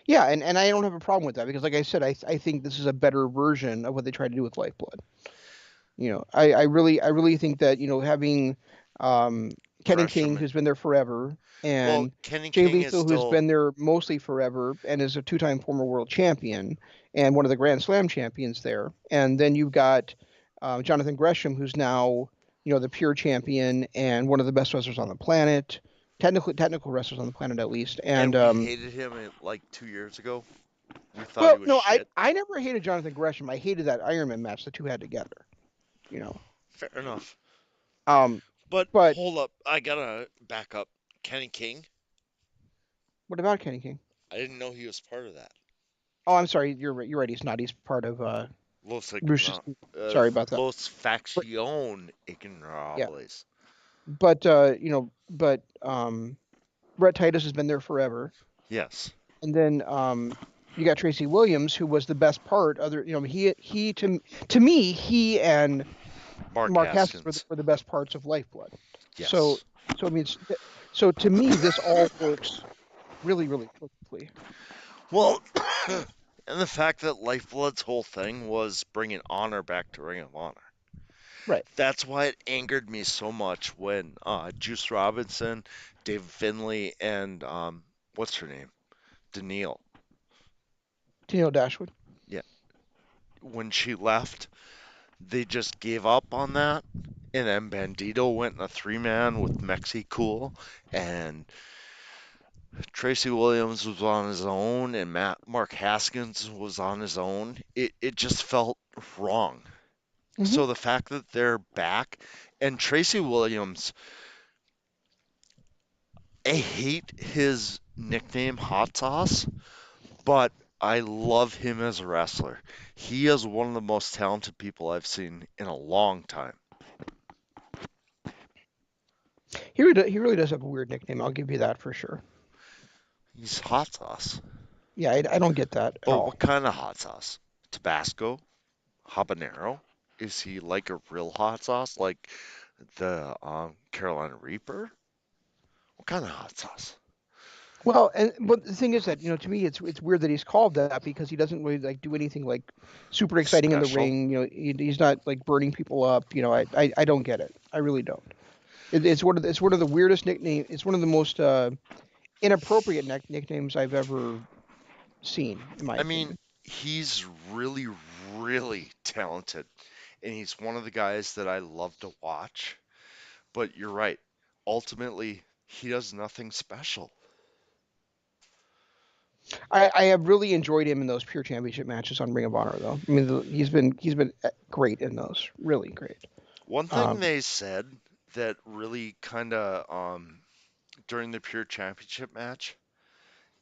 yeah, and I don't have a problem with that because, like I said, I think this is a better version of what they tried to do with Lifeblood. I really think that having Ken and King, Gresham. who's been there forever, Well, and Kenny Jay King is Lethal, who's still been there mostly forever and is a two-time former world champion and one of the Grand Slam champions there, and then you've got Jonathan Gresham, who's now the pure champion and one of the best wrestlers on the planet, technical wrestlers on the planet at least, and and we hated him like 2 years ago. We thought he well, was no, I shit. I never hated Jonathan Gresham. I hated that Iron Man match the two had together. You know, Fair enough. um, But but hold up, I gotta back up. Kenny King, what about Kenny King? I didn't know he was part of that. Oh, I'm sorry. You're right. You're right. He's not. He's part of Los, Bruce's. no, Sorry about that. Los But Facción yeah, Ignorables. but Brett Titus has been there forever, Yes, and then you got Tracy Williams, who was the best part. He to me he and Mark Mark Haskins were Haskins. the best parts of Lifeblood. So Yes. so I mean, so to me this all works really really perfectly. Well, and the fact that Lifeblood's whole thing was bringing honor back to Ring of Honor. Right. That's why it angered me so much when Juice Robinson, Dave Finley, and what's her name, Danielle, Tennille Dashwood. yeah, when she left, they just gave up on that. And then Bandito went in a three-man with Mexi Cool, and Tracy Williams was on his own, and Mark Haskins was on his own. It just felt wrong. Hmm. So the fact that they're back, and Tracy Williams, I hate his nickname Hot Sauce, but I love him as a wrestler. He is one of the most talented people I've seen in a long time. He really does have a weird nickname. I'll give you that for sure. He's hot sauce. Yeah, I don't get that at But all. what kind of hot sauce? Tabasco? Habanero? Is he like a real hot sauce, like the Carolina Reaper? What kind of hot sauce? Well, and but the thing is that to me it's weird that he's called that because he doesn't really like do anything like super exciting in the Special? ring. He's not like burning people up. I don't get it. I really don't. It's one of the weirdest nickname. It's one of the most inappropriate nicknames I've ever seen, in my I mean, opinion. he's really, really talented, and he's one of the guys that I love to watch. But you're right. Ultimately, he does nothing special. I have really enjoyed him in those pure championship matches on Ring of Honor, though. I mean, he's been great in those, really great. One thing Um, they said that really kind of during the Pure Championship match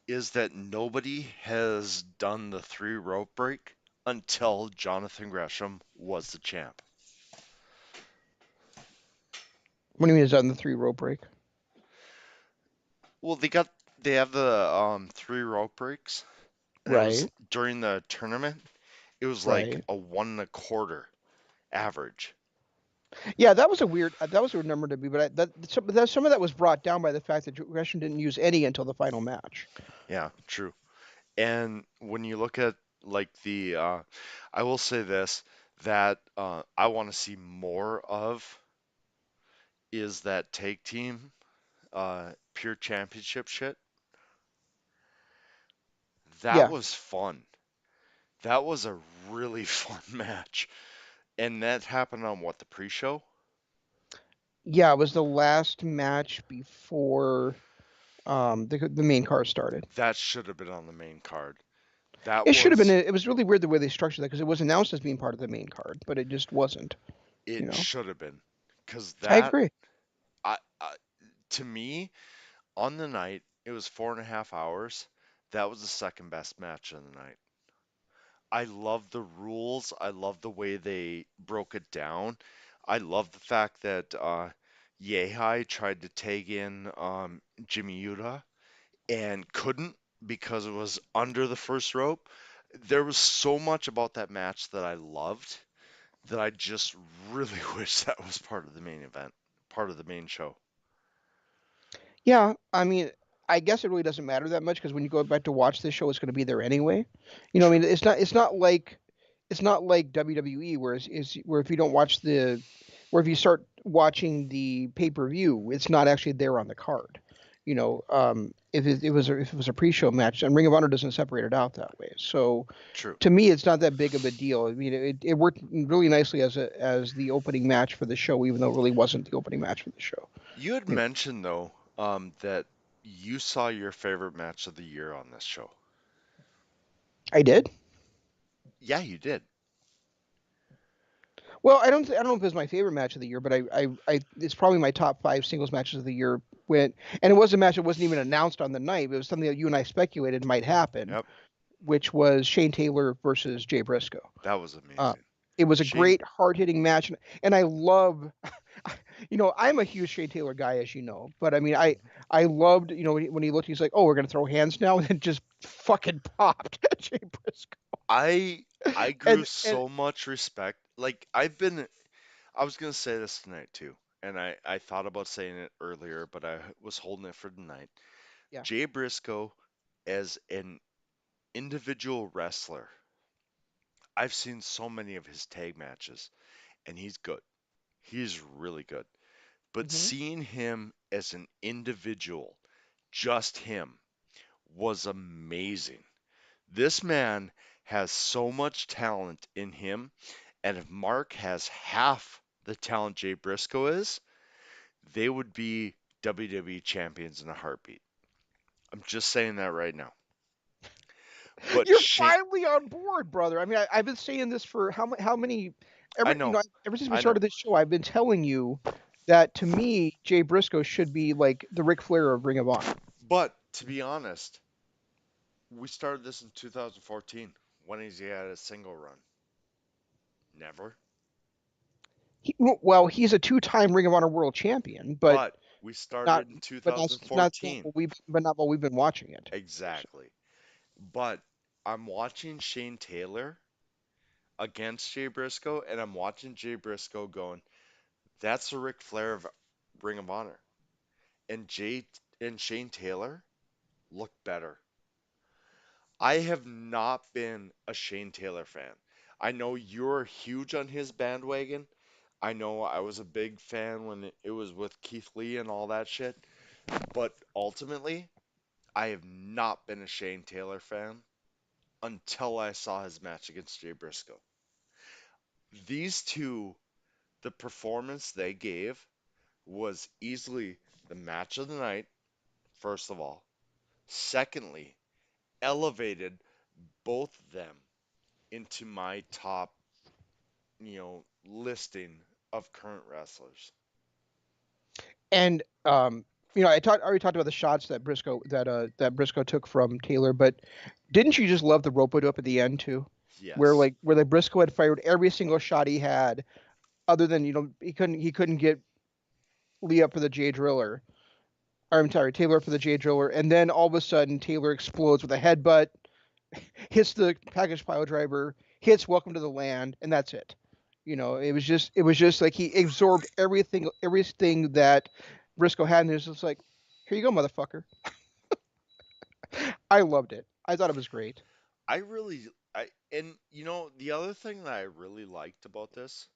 is that nobody has done the three rope break until Jonathan Gresham was the champ. what do you mean is that in the three rope break? Well, they have the three rope breaks, and it was Right, during the tournament. It was like right. a 1.25 average. Yeah, that was a weird number to be, but some of that was brought down by the fact that Gresham didn't use any until the final match. Yeah, true. And when you look at like I will say this that I want to see more of is that tag team pure championship shit. That Yeah, was fun. That was a really fun match. And that happened on what, the pre-show? yeah, it was the last match before the main card started. That should have been on the main card. That It should have been. was It was really weird the way they structured that because it was announced as being part of the main card, but it just wasn't. You it know, should have been. Because I that agree. I to me on the night it was 4.5 hours. That was the second best match of the night. I love the rules. I love the way they broke it down. I love the fact that Yehai tried to tag in Jimmy Yuta and couldn't. because it was under the first rope. There was so much about that match that I loved that I just really wish that was part of the main event, part of the main show. Yeah, I mean, I guess it really doesn't matter that much because when you go back to watch this show, it's going to be there anyway. You know, I True. mean, it's not like WWE where where if you don't watch the where if you start watching the pay-per-view, it's not actually there on the card. You know, if it was a pre-show match, and Ring of Honor doesn't separate it out that way. So True. to me, it's not that big of a deal. I mean, it worked really nicely as the opening match for the show, even though it really wasn't the opening match for the show. You had You know, mentioned though that you saw your favorite match of the year on this show. I did. Yeah, you did. Well, I don't know if it's my favorite match of the year, but it's probably my top five singles matches of the year. And it was a match that wasn't even announced on the night. It was something that you and I speculated might happen, Yep, which was Shane Taylor versus Jay Briscoe. that was Uh, amazing. it was a Shane, great, hard hitting match, and I love, you know, I'm a huge Shane Taylor guy, as you know. But I mean, I loved, you know, when he looked, he's like, "Oh, we're gonna throw hands now," and then just fucking popped Jay Briscoe. I I grew And so much respect. Like I was gonna say this tonight too, and I thought about saying it earlier, but I was holding it for tonight. yeah. Jay Briscoe as an individual wrestler, I've seen so many of his tag matches, and he's good. He's really good. But Hmm. seeing him as an individual, just him, was amazing. This man has so much talent in him, and if Mark has half the talent Jay Briscoe is, they would be WWE champions in a heartbeat. I'm just saying that right now. But You're Shane, finally on board, brother. I mean, I've been saying this for how many I ever you know, know ever since we I know. started this show. I've been telling you that to me, Jay Briscoe should be like the Ric Flair of Ring of Honor. But to be honest, we started this in 2014. When has he had a single run? Never. Well, he's a two-time Ring of Honor World Champion, but But we not started in but not 2014. what we've been watching it. So, Exactly. But I'm watching Shane Taylor against Jay Briscoe, and I'm watching Jay Briscoe going, that's the Ric Flair of Ring of Honor. And Jay and Shane Taylor look better. I have not been a Shane Taylor fan. I know you're huge on his bandwagon. I know I was a big fan when it was with Keith Lee and all that shit. But ultimately, I have not been a Shane Taylor fan until I saw his match against Jay Briscoe. These two, the performance they gave was easily the match of the night, first of all. Secondly, elevated both of them into my top, listing of current wrestlers. and you know, I already talked about the shots that Briscoe took from Taylor, but didn't you just love the rope up at the end too? Yes. Where the Briscoe had fired every single shot he had, other than you know he couldn't get Lee up for the J Driller. Or, I'm sorry, Taylor up for the J Driller, and then all of a sudden Taylor explodes with a headbutt, hits the package pile driver, hits Welcome to the Land, and that's it. You know, it was just like he absorbed everything that Briscoe had, and it was just like, here you go, motherfucker. I loved it. I thought it was great. I really, and the other thing that I really liked about this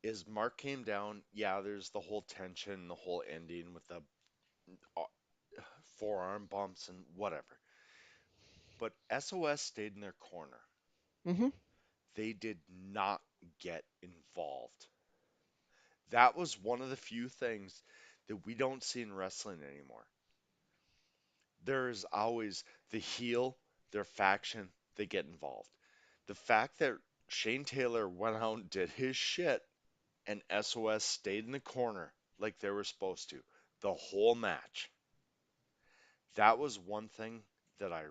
is Mark came down. Yeah, there's the whole tension, the whole ending with the uh, forearm bumps and whatever. But SOS stayed in their corner. Hmm. They did not get involved. That was one of the few things that we don't see in wrestling anymore. There's always the heel, their faction, they get involved. The fact that Shane Taylor went out and did his shit and SOS stayed in the corner like they were supposed to the whole match, that was one thing that I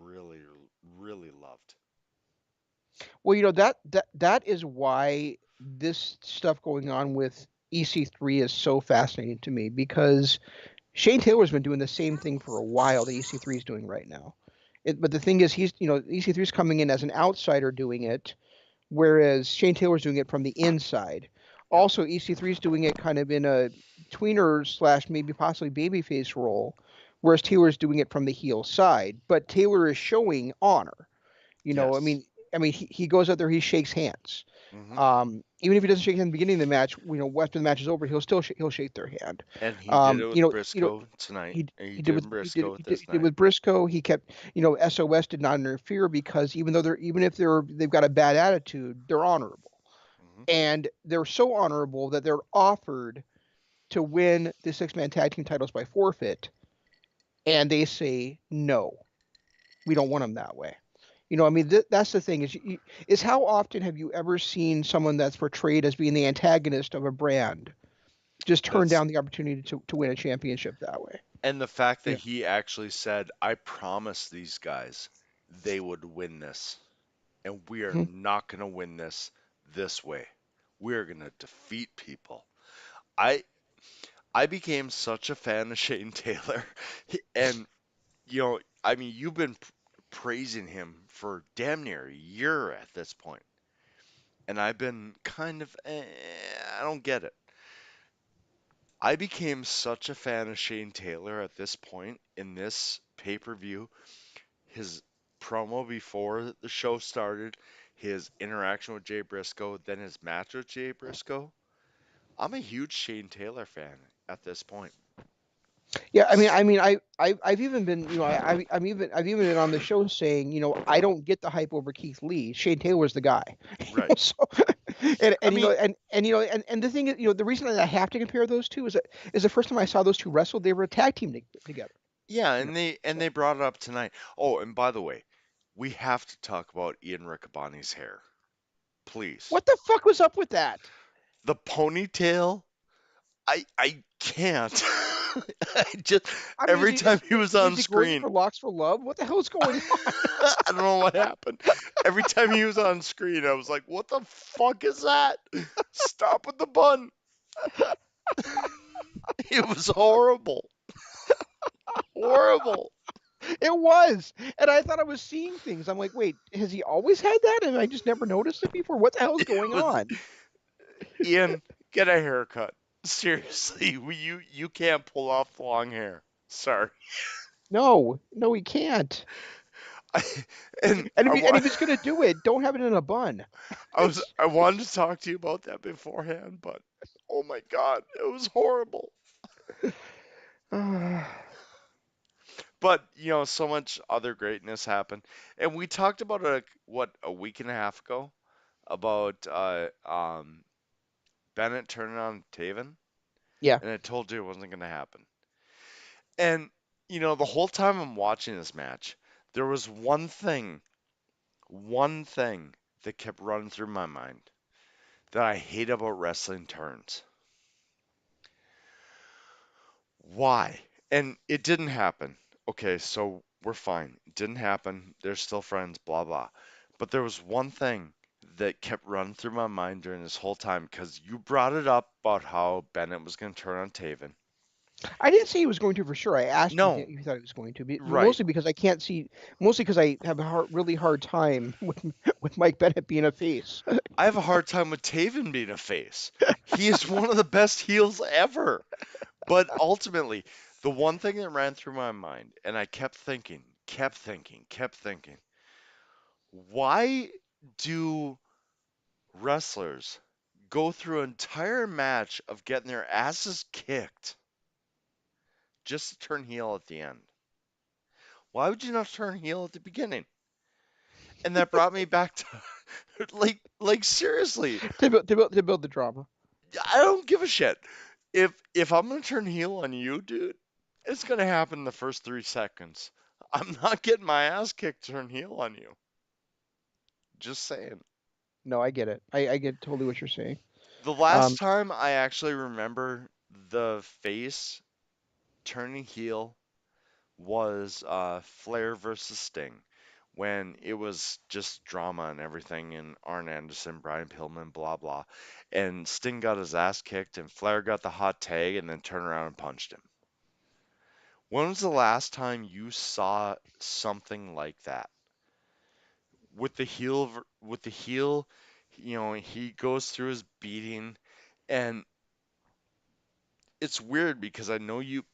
really, really loved. Well, you know that is why this stuff going on with EC3 is so fascinating to me because Shane Taylor's been doing the same thing for a while that EC3 is doing right now. But the thing is, EC3 is coming in as an outsider doing it, whereas Shane Taylor's doing it from the inside. Yep. Also, EC3 is doing it kind of in a tweener slash maybe possibly babyface role, whereas Taylor's doing it from the heel side. But Taylor is showing honor. I Yes. mean, he goes out there, he shakes hands. Hmm. Even if he doesn't shake hands in the beginning of the match, after the match is over, he'll shake their hand. And he did it with You know, Briscoe tonight. And he he did did with Briscoe with this he did night. with Briscoe. He kept, SOS did not interfere because even if they've got a bad attitude, they're honorable, Hmm. and they're so honorable that they're offered to win the six-man tag team titles by forfeit, and they say no, we don't want them that way. That's the thing is how often have you ever seen someone that's portrayed as being the antagonist of a brand just turn That's down the opportunity to win a championship that way? and the fact that You know, he actually said, "I promised these guys they would win this, and we are mhm. not going to win this way. We're going to defeat people." I I became such a fan of Shane Taylor, and I mean, you've been praising him for damn near a year at this point, and I've been kind of, I don't get it. I became such a fan of Shane Taylor at this point in this pay-per-view. His promo before the show started, his interaction with Jay Briscoe, then his match with Jay Briscoe. I'm a huge Shane Taylor fan at this point. Yeah, S- I've even been, I've even been on the show saying, I don't get the hype over Keith Lee. Shane Taylor's the guy. Right. So, I mean, and the thing is, the reason that I have to compare those two is the first time I saw those two wrestle, they were a tag team together. yeah, You know, and they so brought it up tonight. Oh, and by the way, we have to talk about Ian Riccaboni's hair, please. what the fuck was up with that? The ponytail, I can't. I just I mean, every time he was on is he going screen, for locks for love? What the hell is going on? I don't know what happened. Every time he was on screen, I was like, "What the fuck is that? Stop with the bun!" It was horrible, horrible. It was, and I thought I was seeing things. I'm like, wait, has he always had that, and I just never noticed it before? What the hell is It going was on? Ian, get a haircut. Seriously, you can't pull off long hair. Sorry. No, no, he can't. I, and And if he's gonna do it, don't have it in a bun. It's I wanted to talk to you about that beforehand, but oh my God, it was horrible. But so much other greatness happened, and we talked about it a week and a half ago about Bennett turning on Taven, yeah. and I told you it wasn't going to happen. And the whole time I'm watching this match, there was one thing that kept running through my mind that I hate about wrestling turns. Why? And it didn't happen. Okay, so we're fine. It didn't happen. They're still friends, blah, blah. But there was one thing that kept running through my mind during this whole time because you brought it up about how Bennett was going to turn on Taven. I didn't say he was going to for sure. I asked you No, if you thought he was going to, but right. mostly because I can't see, mostly because I have a really hard time with Mike Bennett being a face. I have a hard time with Taven being a face. He is one of the best heels ever. But ultimately, the one thing that ran through my mind, and I kept thinking, why do wrestlers go through an entire match of getting their asses kicked just to turn heel at the end? Why would you not turn heel at the beginning? And that brought me back to like seriously, To build the drama. I don't give a shit. If I'm gonna turn heel on you, dude, it's gonna happen in the first 3 seconds. I'm not getting my ass kicked to turn heel on you. Just saying. No, I get it. I get totally what you're saying. The last Um, time I actually remember the face turning heel was Flair versus Sting when it was just drama and everything and Arn Anderson, Brian Pillman, blah blah. And Sting got his ass kicked and Flair got the hot tag and then turned around and punched him. When was the last time you saw something like that? With the heel, he goes through his beating, and it's weird because I know you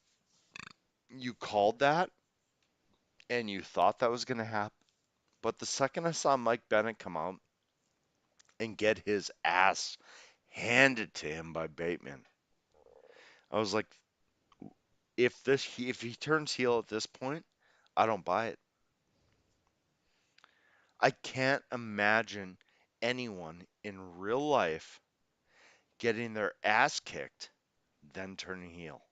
called that and you thought that was going to happen, but the second I saw Mike Bennett come out and get his ass handed to him by Bateman, I was like, if he turns heel at this point, I don't buy it. I can't imagine anyone in real life getting their ass kicked, then turning heel.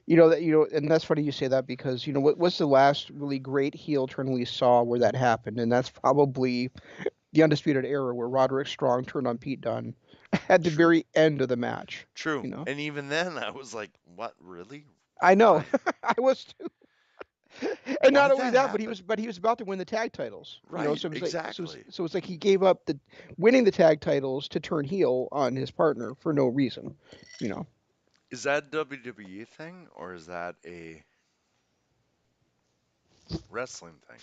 And that's funny you say that because what's the last really great heel turn we saw where that happened, and that's probably the Undisputed Era where Roderick Strong turned on Pete Dunne at the True, very end of the match. true. You know, And even then, I was like, what, really? I know, Why? I was too. And Why not did only that that, happen? but he was about to win the tag titles. Right, So it was like exactly. so it's like he gave up the winning the tag titles to turn heel on his partner for no reason. You know, Is that a WWE thing or is that a wrestling thing?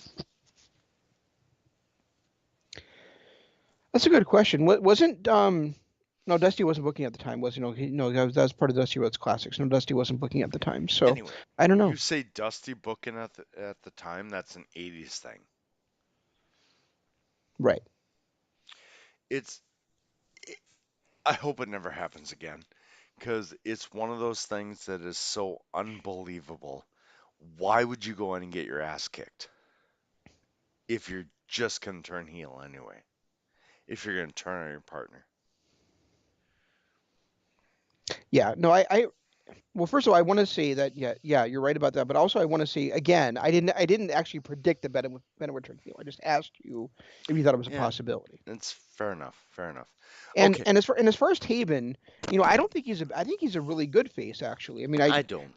that's a good question. What wasn't No, Dusty wasn't booking at the time, was he? No, no, that was part of Dusty Rhodes Classics. No, Dusty wasn't booking at the time, so Anyway, I don't when you know. say Dusty booking at the time, that's an 80s thing. Right. It's I hope it never happens again because it's one of those things that is so unbelievable. Why would you go in and get your ass kicked if you're just gonna turn heel anyway? If you're gonna turn on your partner. Yeah. No, well, first of all, I want to say that yeah, you're right about that. But also, I want to say again, I didn't actually predict that Bennett would turn heel. I just asked you if you thought it was a Yeah, possibility. it's fair enough. Fair enough. And Okay, as far as Taven, I don't think I think he's a really good face actually. I don't.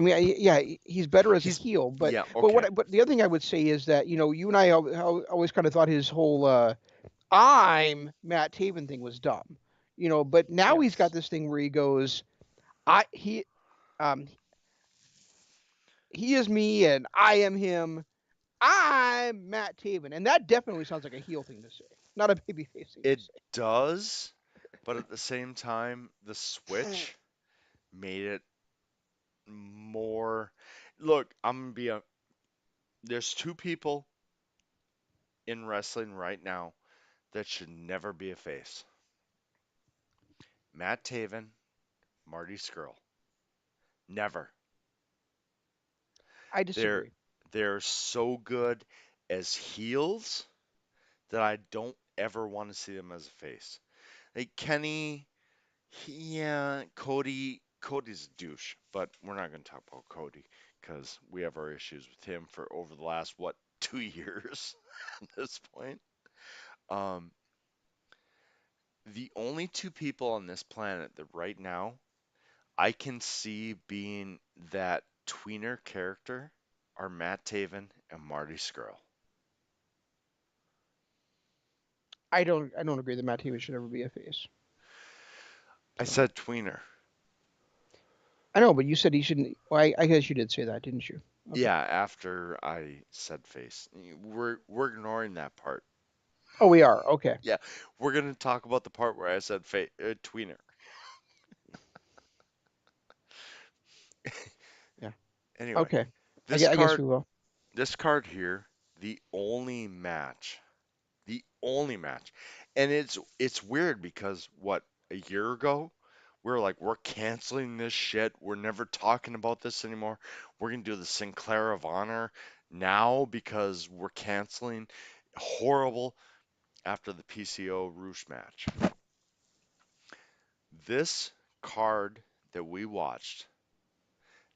Yeah, he's better as a He's heel. But yeah, okay. but the other thing I would say is that you and I always kind of thought his whole I'm Matt Taven thing was dumb. But now he's got Yes. this thing where he goes, I um he is me and I am him. I'm Matt Taven, and that definitely sounds like a heel thing to say, not a babyface thing to It say. does, but at the same time, the switch made it more. Look, I'm gonna be a. There's two people in wrestling right now that should never be a face. Matt Taven, Marty Skrull. Never. I They're disagree. they're so good as heels that I don't ever want to see them as a face. Like Kenny, yeah, Cody's a douche, but we're not going to talk about Cody because we have our issues with him for over the last, what, 2 years at this point. Um, the only two people on this planet that right now I can see being that tweener character are Matt Taven and Marty Skrull. I don't agree that Matt Taven should ever be a face. I So said tweener. I know, but you said he shouldn't. Well, I guess you did say that, didn't you? Okay. Yeah, after I said face. We're ignoring that part. Oh, we are. Okay. Yeah, we're gonna talk about the part where I said tweener. Yeah. Anyway, Okay. this I guess card, we will. this card here, the only match, and it's weird because what a year ago we were like we're canceling this shit. We're never talking about this anymore. We're gonna do the Sinclair of Honor now because we're canceling. Horrible after the PCO Roosh match. This card that we watched,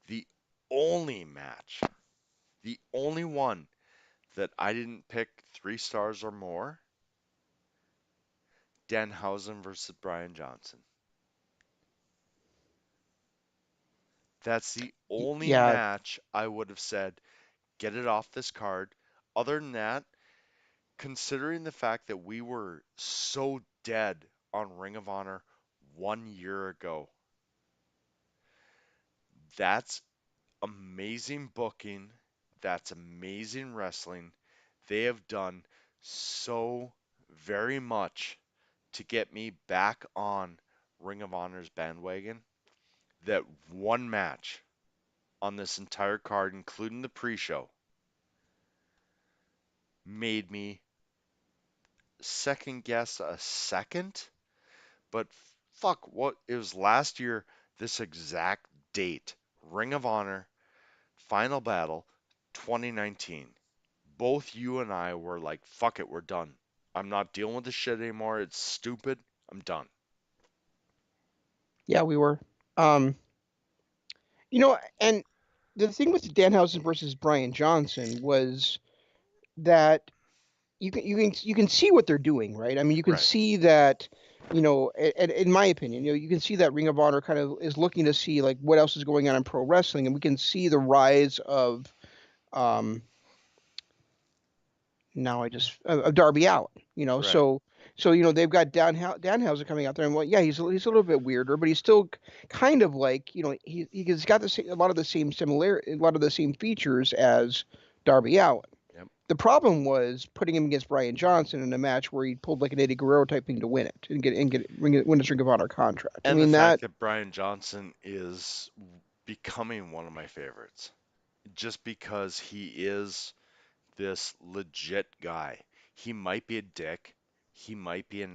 the only match, the only one that I didn't pick 3 stars or more, Danhausen versus Brian Johnson. That's the only Yeah, match I would have said, get it off this card. Other than that, considering the fact that we were so dead on Ring of Honor 1 year ago, That's amazing booking. That's amazing wrestling. They have done so very much to get me back on Ring of Honor's bandwagon that one match on this entire card, including the pre-show, made me second guess a second. But fuck, what it was last year, this exact date, Ring of Honor Final Battle 2019. Both you and I were like, fuck it, we're done. I'm not dealing with this shit anymore. It's stupid. I'm done. Yeah, we were. Um, and the thing with Danhausen versus Brian Johnson was that you can see what they're doing, right? I mean, you can Right. see that, and in my opinion, you can see that Ring of Honor kind of is looking to see like what else is going on in pro wrestling, and we can see the rise of um, now I just of Darby Allin, Right. so they've got Danhausen coming out there, and well, yeah, he's a little bit weirder, but he's still kind of like he's got a lot of the same a lot of the same features as Darby Allin. Yep. The problem was putting him against Brian Johnson in a match where he pulled like an Eddie Guerrero type thing to win it and win his Ring of Honor contract. I And the mean fact that that Brian Johnson is becoming one of my favorites just because he is this legit guy. He might be a dick. He might be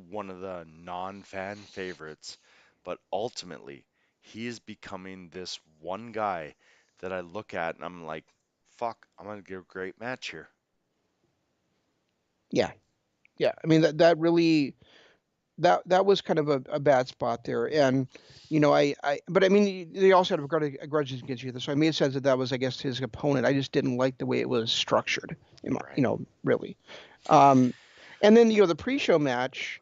one of the non-fan favorites, but ultimately, he is becoming this one guy that I look at and I'm like, fuck, I'm gonna get a great match here. yeah yeah. I mean that really that was kind of a bad spot there, and I but I mean they also had grudges against you, so I made sense that that was I guess his opponent. I just didn't like the way it was structured, Right. really. Um, and then the pre-show match.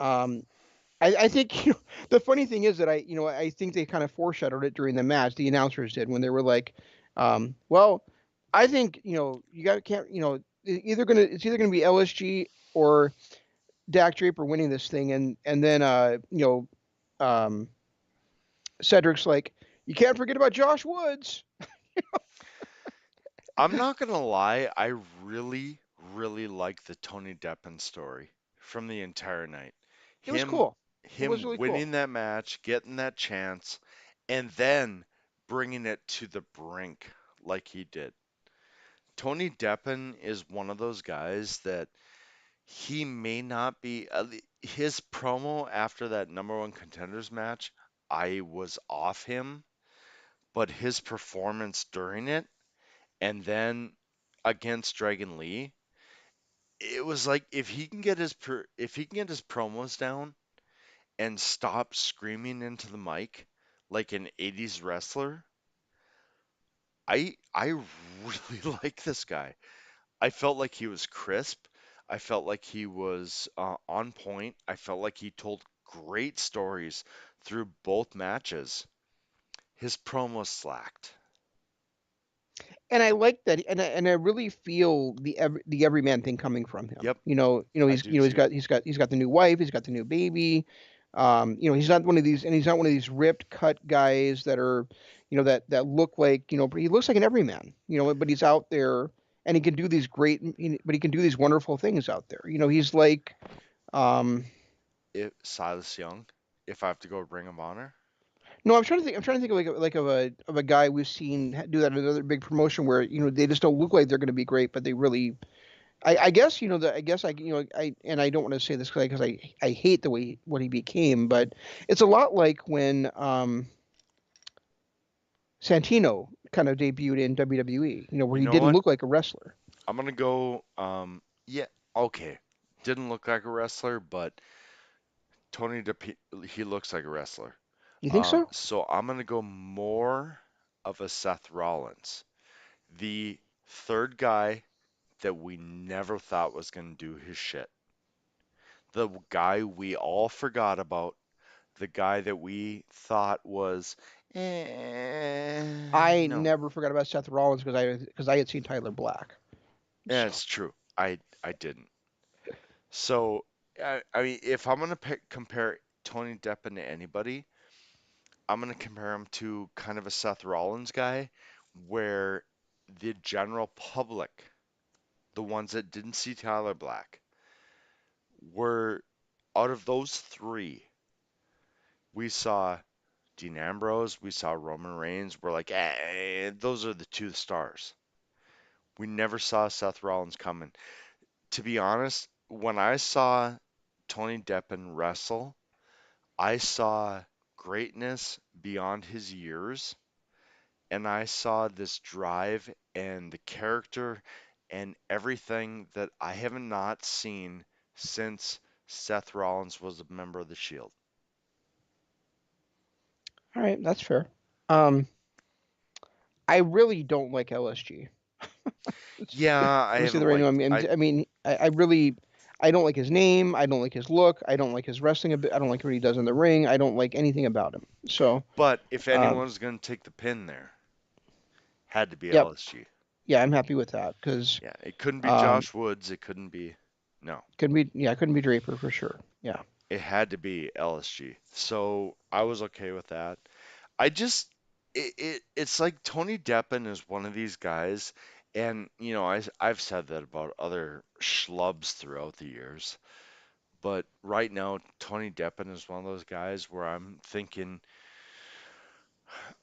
Um, I think the funny thing is that I think they kind of foreshadowed it during the match. The announcers did when they were like, well, I think you got can't it's either gonna be LSG or Dak Draper winning this thing, and then um, Cedric's like, you can't forget about Josh Woods. I'm not gonna lie, I really, really like the Tony Deppen story from the entire night. It was Him, cool. It was him really cool. winning that match, getting that chance, and then bringing it to the brink like he did. Tony Deppen is one of those guys that he may not be. His promo after that number one contenders match, I was off him, but his performance during it and then against Dragon Lee, it was like if he can get his promos down and stop screaming into the mic like an 80s wrestler, I really like this guy. I felt like he was crisp. I felt like he was on point. I felt like he told great stories through both matches. His promos slacked. And I like that, and I really feel the everyman thing coming from him. Yep, I do too. He's got the new wife, he's got the new baby. He's not one of these, and he's not one of these ripped cut guys that are, that look like, he looks like an everyman, but he's out there and he can do these but he can do these wonderful things out there. He's like, um, Silas Young, if I have to go Ring of Honor. no, I'm trying to think of of a guy we've seen do that in another big promotion where they just don't look like they're going to be great, but they really. I guess I guess I don't want to say this because I hate the way what he became, but it's a lot like when Santino kind of debuted in WWE, where You he know didn't what? look like a wrestler. I'm gonna go. Yeah, okay. Didn't look like a wrestler, but he looks like a wrestler. You think so? So I'm gonna go more of a Seth Rollins, the third guy that we never thought was gonna do his shit, the guy we all forgot about, the guy that we thought was, I no. never forgot about Seth Rollins because I had seen Tyler Black. Yeah, So it's true. I didn't. So I mean, if I'm gonna compare Tony Deppen to anybody, I'm gonna compare him to kind of a Seth Rollins guy, where the general public, the ones that didn't see Tyler Black, were out of those three, we saw Dean Ambrose, we saw Roman Reigns. We're like, those are the two stars. We never saw Seth Rollins coming. To be honest, when I saw Tony Deppen wrestle, I saw greatness beyond his years, and I saw this drive and the character and everything that I have not seen since Seth Rollins was a member of the Shield. All right, that's fair. Um, I really don't like LSG. Yeah, I Let me see the haven't right name. liked. I really, I don't like his name. I don't like his look. I don't like his wrestling. I don't like what he does in the ring. I don't like anything about him. So, But if um, anyone's going to take the pin there, had to be yep, LSG. yeah, I'm happy with that because Yeah, it couldn't be um, Josh Woods. It couldn't be. No, couldn't be Draper for sure. Yeah. it had to be LSG. So I was okay with that. I just it's like Tony Deppen is one of these guys, and I've said that about other schlubs throughout the years, but right now Tony Deppen is one of those guys where I'm thinking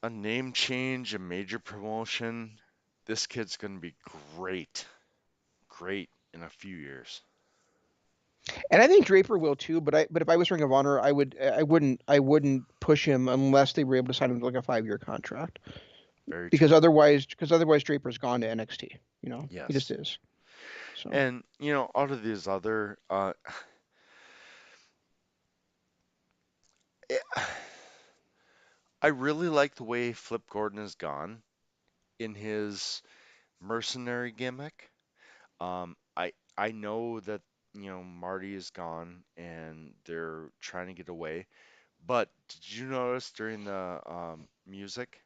a name change, a major promotion, this kid's gonna be great, great in a few years. And I think Draper will too. But if I was Ring of Honor, I wouldn't push him unless they were able to sign him to like a 5-year contract. Very Because true. otherwise Draper's gone to NXT. He just Yes. is. So And out of these other, I really like the way Flip Gordon has gone in his mercenary gimmick. I know that Marty is gone and they're trying to get away. But did you notice during the music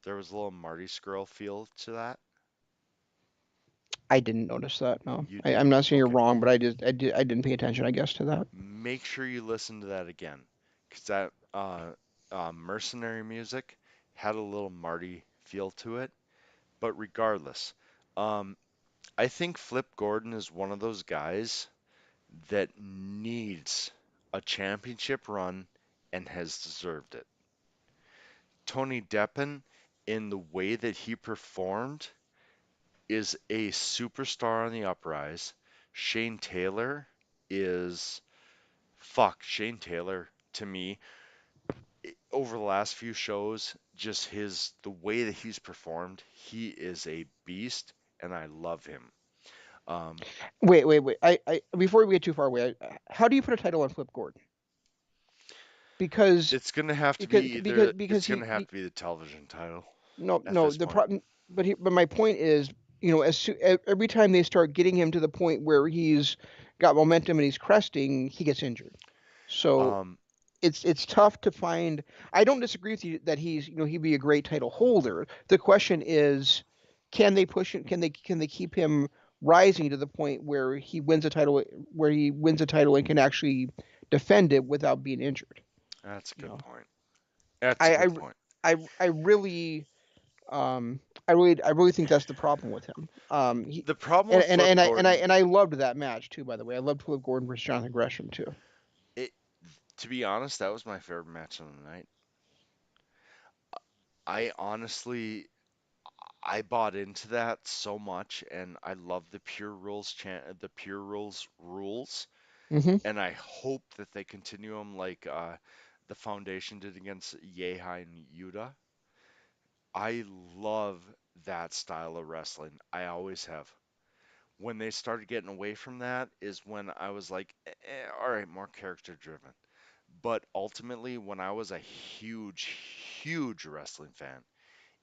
there was a little Marty Skrull feel to that? I didn't notice that. No, You I'm didn't? not saying you're Okay. wrong, but I didn't pay attention. I guess to that. Make sure you listen to that again, because that mercenary music had a little Marty feel to it. But regardless, um, I think Flip Gordon is one of those guys that needs a championship run and has deserved it. Tony Deppen, in the way that he performed, is a superstar on the uprise. Shane Taylor is Shane Taylor to me over the last few shows, just his the way that he's performed, he is a beast and I love him. Um, Wait. I before we get too far away, how do you put a title on Flip Gordon? Because it's gonna have to be either because it's gonna have to be the television title at no this the point. problem but my point is every time they start getting him to the point where he's got momentum and he's cresting, he gets injured. So Um, it's tough to find. I don't disagree with you that he'd be a great title holder. The question is, can they push him? Can they keep him rising to the point where he wins a title and can actually defend it without being injured? that's a You good know, point. That's a I good point. I really I really think that's the problem with him. The problem with Flip Gordon, And I loved that match too. By the way, I loved Flip Gordon versus Jonathan Gresham too. it to be honest, that was my favorite match of the night. I honestly I bought into that so much, and I love the the Pure Rules rules, Hmm. and I hope that they continue them like the Foundation did against Yehi and Yuta. I love that style of wrestling. I always have. When they started getting away from that is when I was like, all right, more character driven. But ultimately, when I was a huge, huge wrestling fan,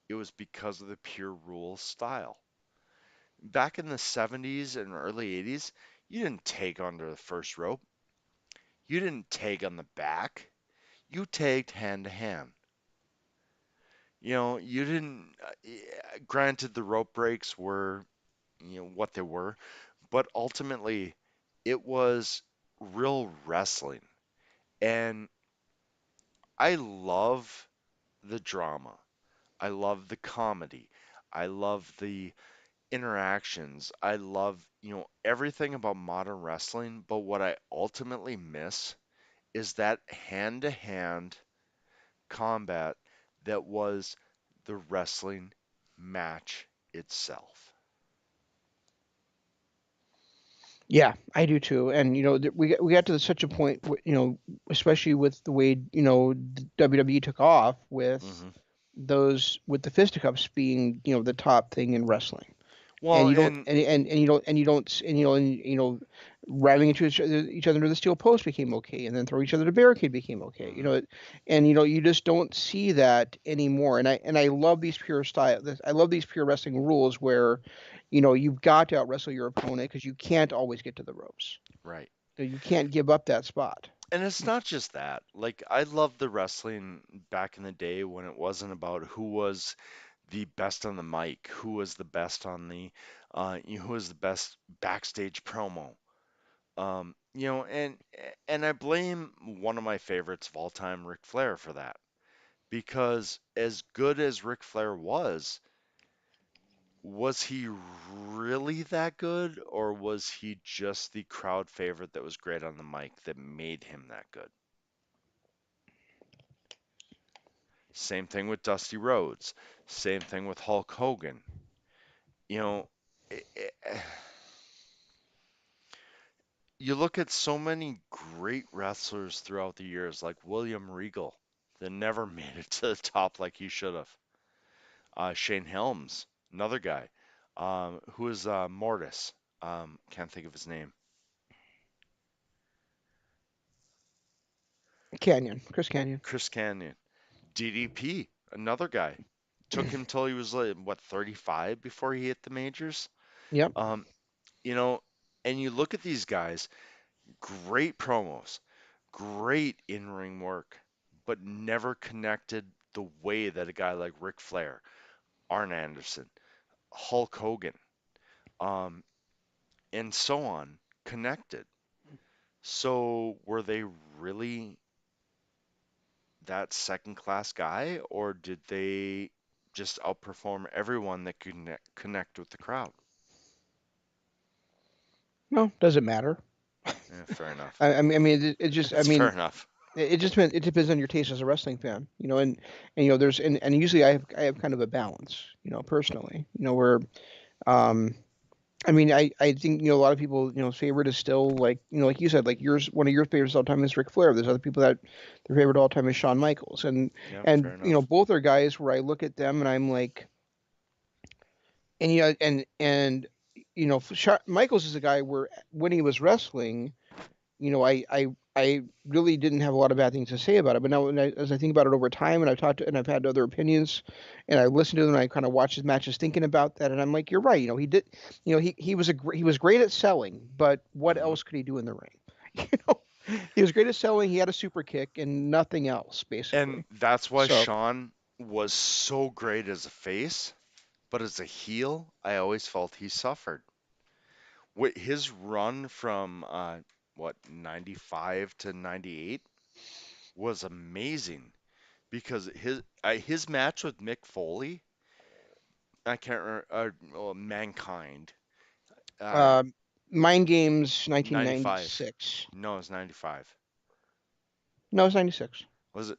it was because of the Pure Rules style. Back in the 70s and early 80s, you didn't take under the first rope. You didn't tag on the back. You tagged hand to hand. You didn't. Granted, the rope breaks were, what they were, but ultimately, it was real wrestling. And I love. the drama. I love the comedy. I love the interactions. I love, everything about modern wrestling, but what I ultimately miss is that hand-to-hand combat that was the wrestling match itself. Yeah, I do too. And we got to such a point, especially with the way WWE took off with Hmm. with the fisticuffs being the top thing in wrestling. And Well, you don't and and you don't and you don't ramming into each other into the steel post became okay, and then throw each other to barricade became okay. mhm, And you just don't see that anymore. And I love these pure style. I love these pure wrestling rules where you've got to out wrestle your opponent because you can't always get to the ropes. right. You can't give up that spot. And it's not just that. Like, I love the wrestling back in the day when it wasn't about who was the best on the mic, who was the best on who was the best backstage promo. And I blame one of my favorites of all time, Ric Flair, for that. Because as good as Ric Flair was he really that good, or was he just the crowd favorite that was great on the mic that made him that good? Same thing with Dusty Rhodes. Same thing with Hulk Hogan. You know, i i you look at so many great wrestlers throughout the years, like William Regal, that never made it to the top like he should have. Shane Helms, another guy, who is Mortis. Can't think of his name. Canyon, Chris Canyon. Chris Canyon. DDP, another guy. Took him till he was like, what, 35 before he hit the majors? Yep. Um, you know, and you look at these guys, great promos, great in-ring work, but never connected the way that a guy like Ric Flair, Arn Anderson, Hulk Hogan, um, and so on connected. So were they really that second class guy, or did they just outperform everyone that could connect with the crowd? No, doesn't matter. Fair enough. I mean, it just, I That's fair mean, enough. it depends on your taste as a wrestling fan, and there's and usually I have kind of a balance, personally, where um I mean I think a lot of people favorite is still like like you said, like yours, one of your favorites all time is Ric Flair. There's other people that their favorite all time is Shawn Michaels, and Yep, and fair enough. both are guys where I look at them and I'm like, and Michaels is a guy where when he was wrestling, I really didn't have a lot of bad things to say about it. But now, as I think about it over time, and I've talked to, and I've had other opinions, and I listened to them, and I kind of watched his matches, thinking about that, and I'm like, you're right. He did. He was he was great at selling, but what Hmm. else could he do in the ring? You know, he was great at selling. He had a super kick and nothing else, And basically. that's why So, Sean was so great as a face, but as a heel, I always felt he suffered. With his run from what 95 to 98 was amazing because his match with Mick Foley, I can't remember, well, Mankind, uh, um, Mind Games, 95. 1996. No, it's 95. No, it's 96. Was it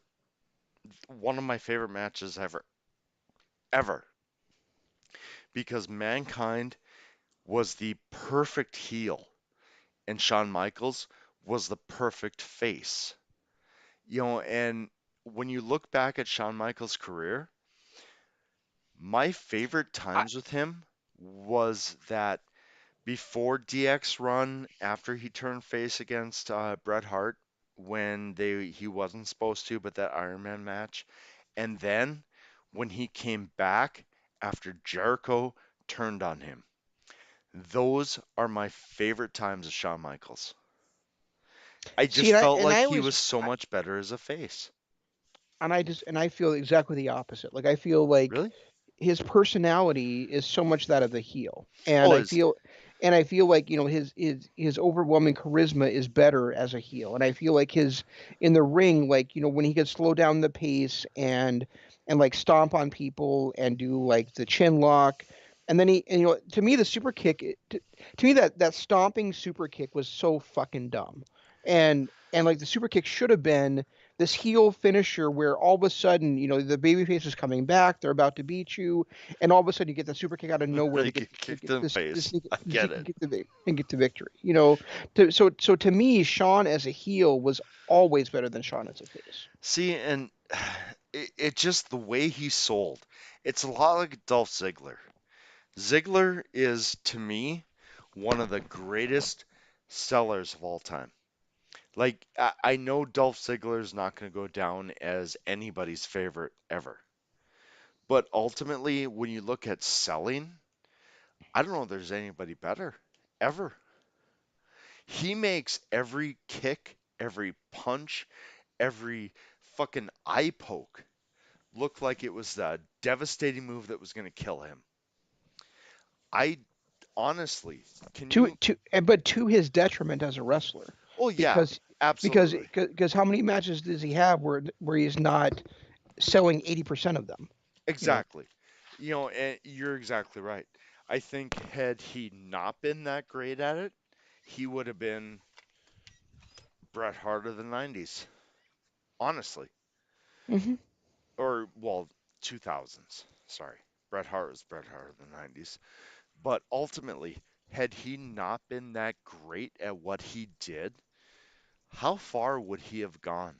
one of my favorite matches ever? Because Mankind was the perfect heel and Shawn Michaels was the perfect face. And when you look back at Shawn Michaels' career, my favorite I, times with him was that before DX run, after he turned face against Bret Hart when he wasn't supposed to, but that Iron Man match, and then when he came back after Jericho turned on him. Those are my favorite times of Shawn Michaels. I See, just felt and like I he always was so much better as a face. and I feel exactly the opposite. Like I feel like Really? his personality is so much that of the heel, Oh, is and I feel like his overwhelming charisma is better as a heel, and I feel like his in the ring, like when he could slow down the pace and and like stomp on people and do like the chin lock. And then and, to me, the super kick, to me, that stomping super kick was so fucking dumb. And like the super kick should have been this heel finisher where all of a sudden, the babyface is coming back, they're about to beat you, and all of a sudden you get the super kick out of nowhere They get to kicked get in the this face. I to get it. get the victory. So to me, Sean as a heel was always better than Sean as a face. See, and it just the way he sold. It's a lot like Dolph Ziggler. Ziggler is, to me, one of the greatest sellers of all time. Like, I know Dolph Ziggler is not going to go down as anybody's favorite ever. But ultimately, when you look at selling, I don't know if there's anybody better ever. He makes every kick, every punch, every fucking eye poke look like it was the devastating move that was going to kill him. I honestly, can you? But to his detriment as a wrestler, Oh, yeah, because because absolutely. because how many matches does he have where he's not selling 80% of them? You know. Exactly. And you're exactly right. I think had he not been that great at it, he would have been Bret Hart of the 90s, honestly. Hmm. Or, well, 2000s. Sorry. Bret Hart was Bret Hart of the 90s. But ultimately, had he not been that great at what he did, how far would he have gone?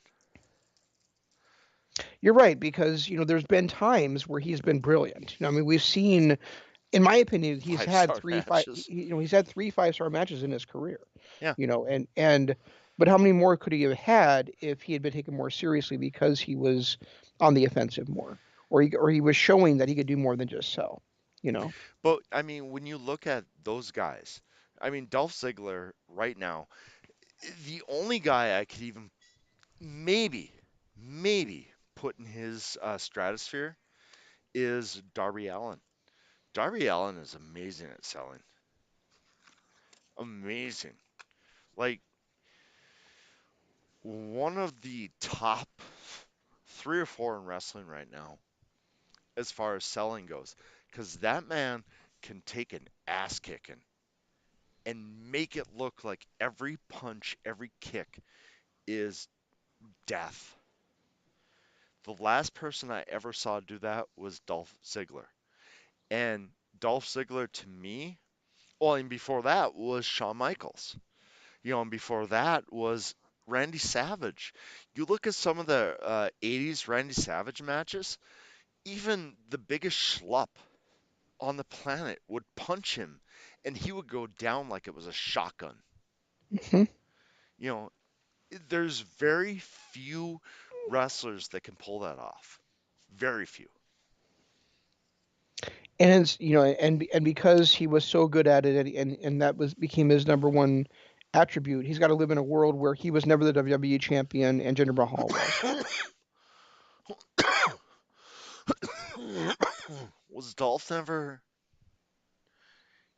You're right, because there's been times where he's been brilliant. I mean, we've seen, in my opinion, he's Five had star three five. matches. He's had three 5-star matches in his career. Yeah. And but how many more could he have had if he had been taken more seriously because he was on the offensive more, or he was showing that he could do more than just sell. You know. But, I mean, when you look at those guys, I mean, Dolph Ziggler right now, the only guy I could even maybe put in his stratosphere is Darby Allin. Darby Allin is amazing at selling. Amazing. Like one of the top three or four in wrestling right now as far as selling goes. Because that man can take an ass kicking and make it look like every punch, every kick is death. The last person I ever saw do that was Dolph Ziggler. And Dolph Ziggler to me, well, and before that was Shawn Michaels. And before that was Randy Savage. You look at some of the 80s Randy Savage matches, even the biggest schlup on the planet would punch him and he would go down like it was a shotgun. Hmm. You know, there's very few wrestlers that can pull that off. Very few. And it's, and because he was so good at it, and that was became his number one attribute. He's got to live in a world where he was never the WWE champion and Jinder Mahal was. Was Dolph never?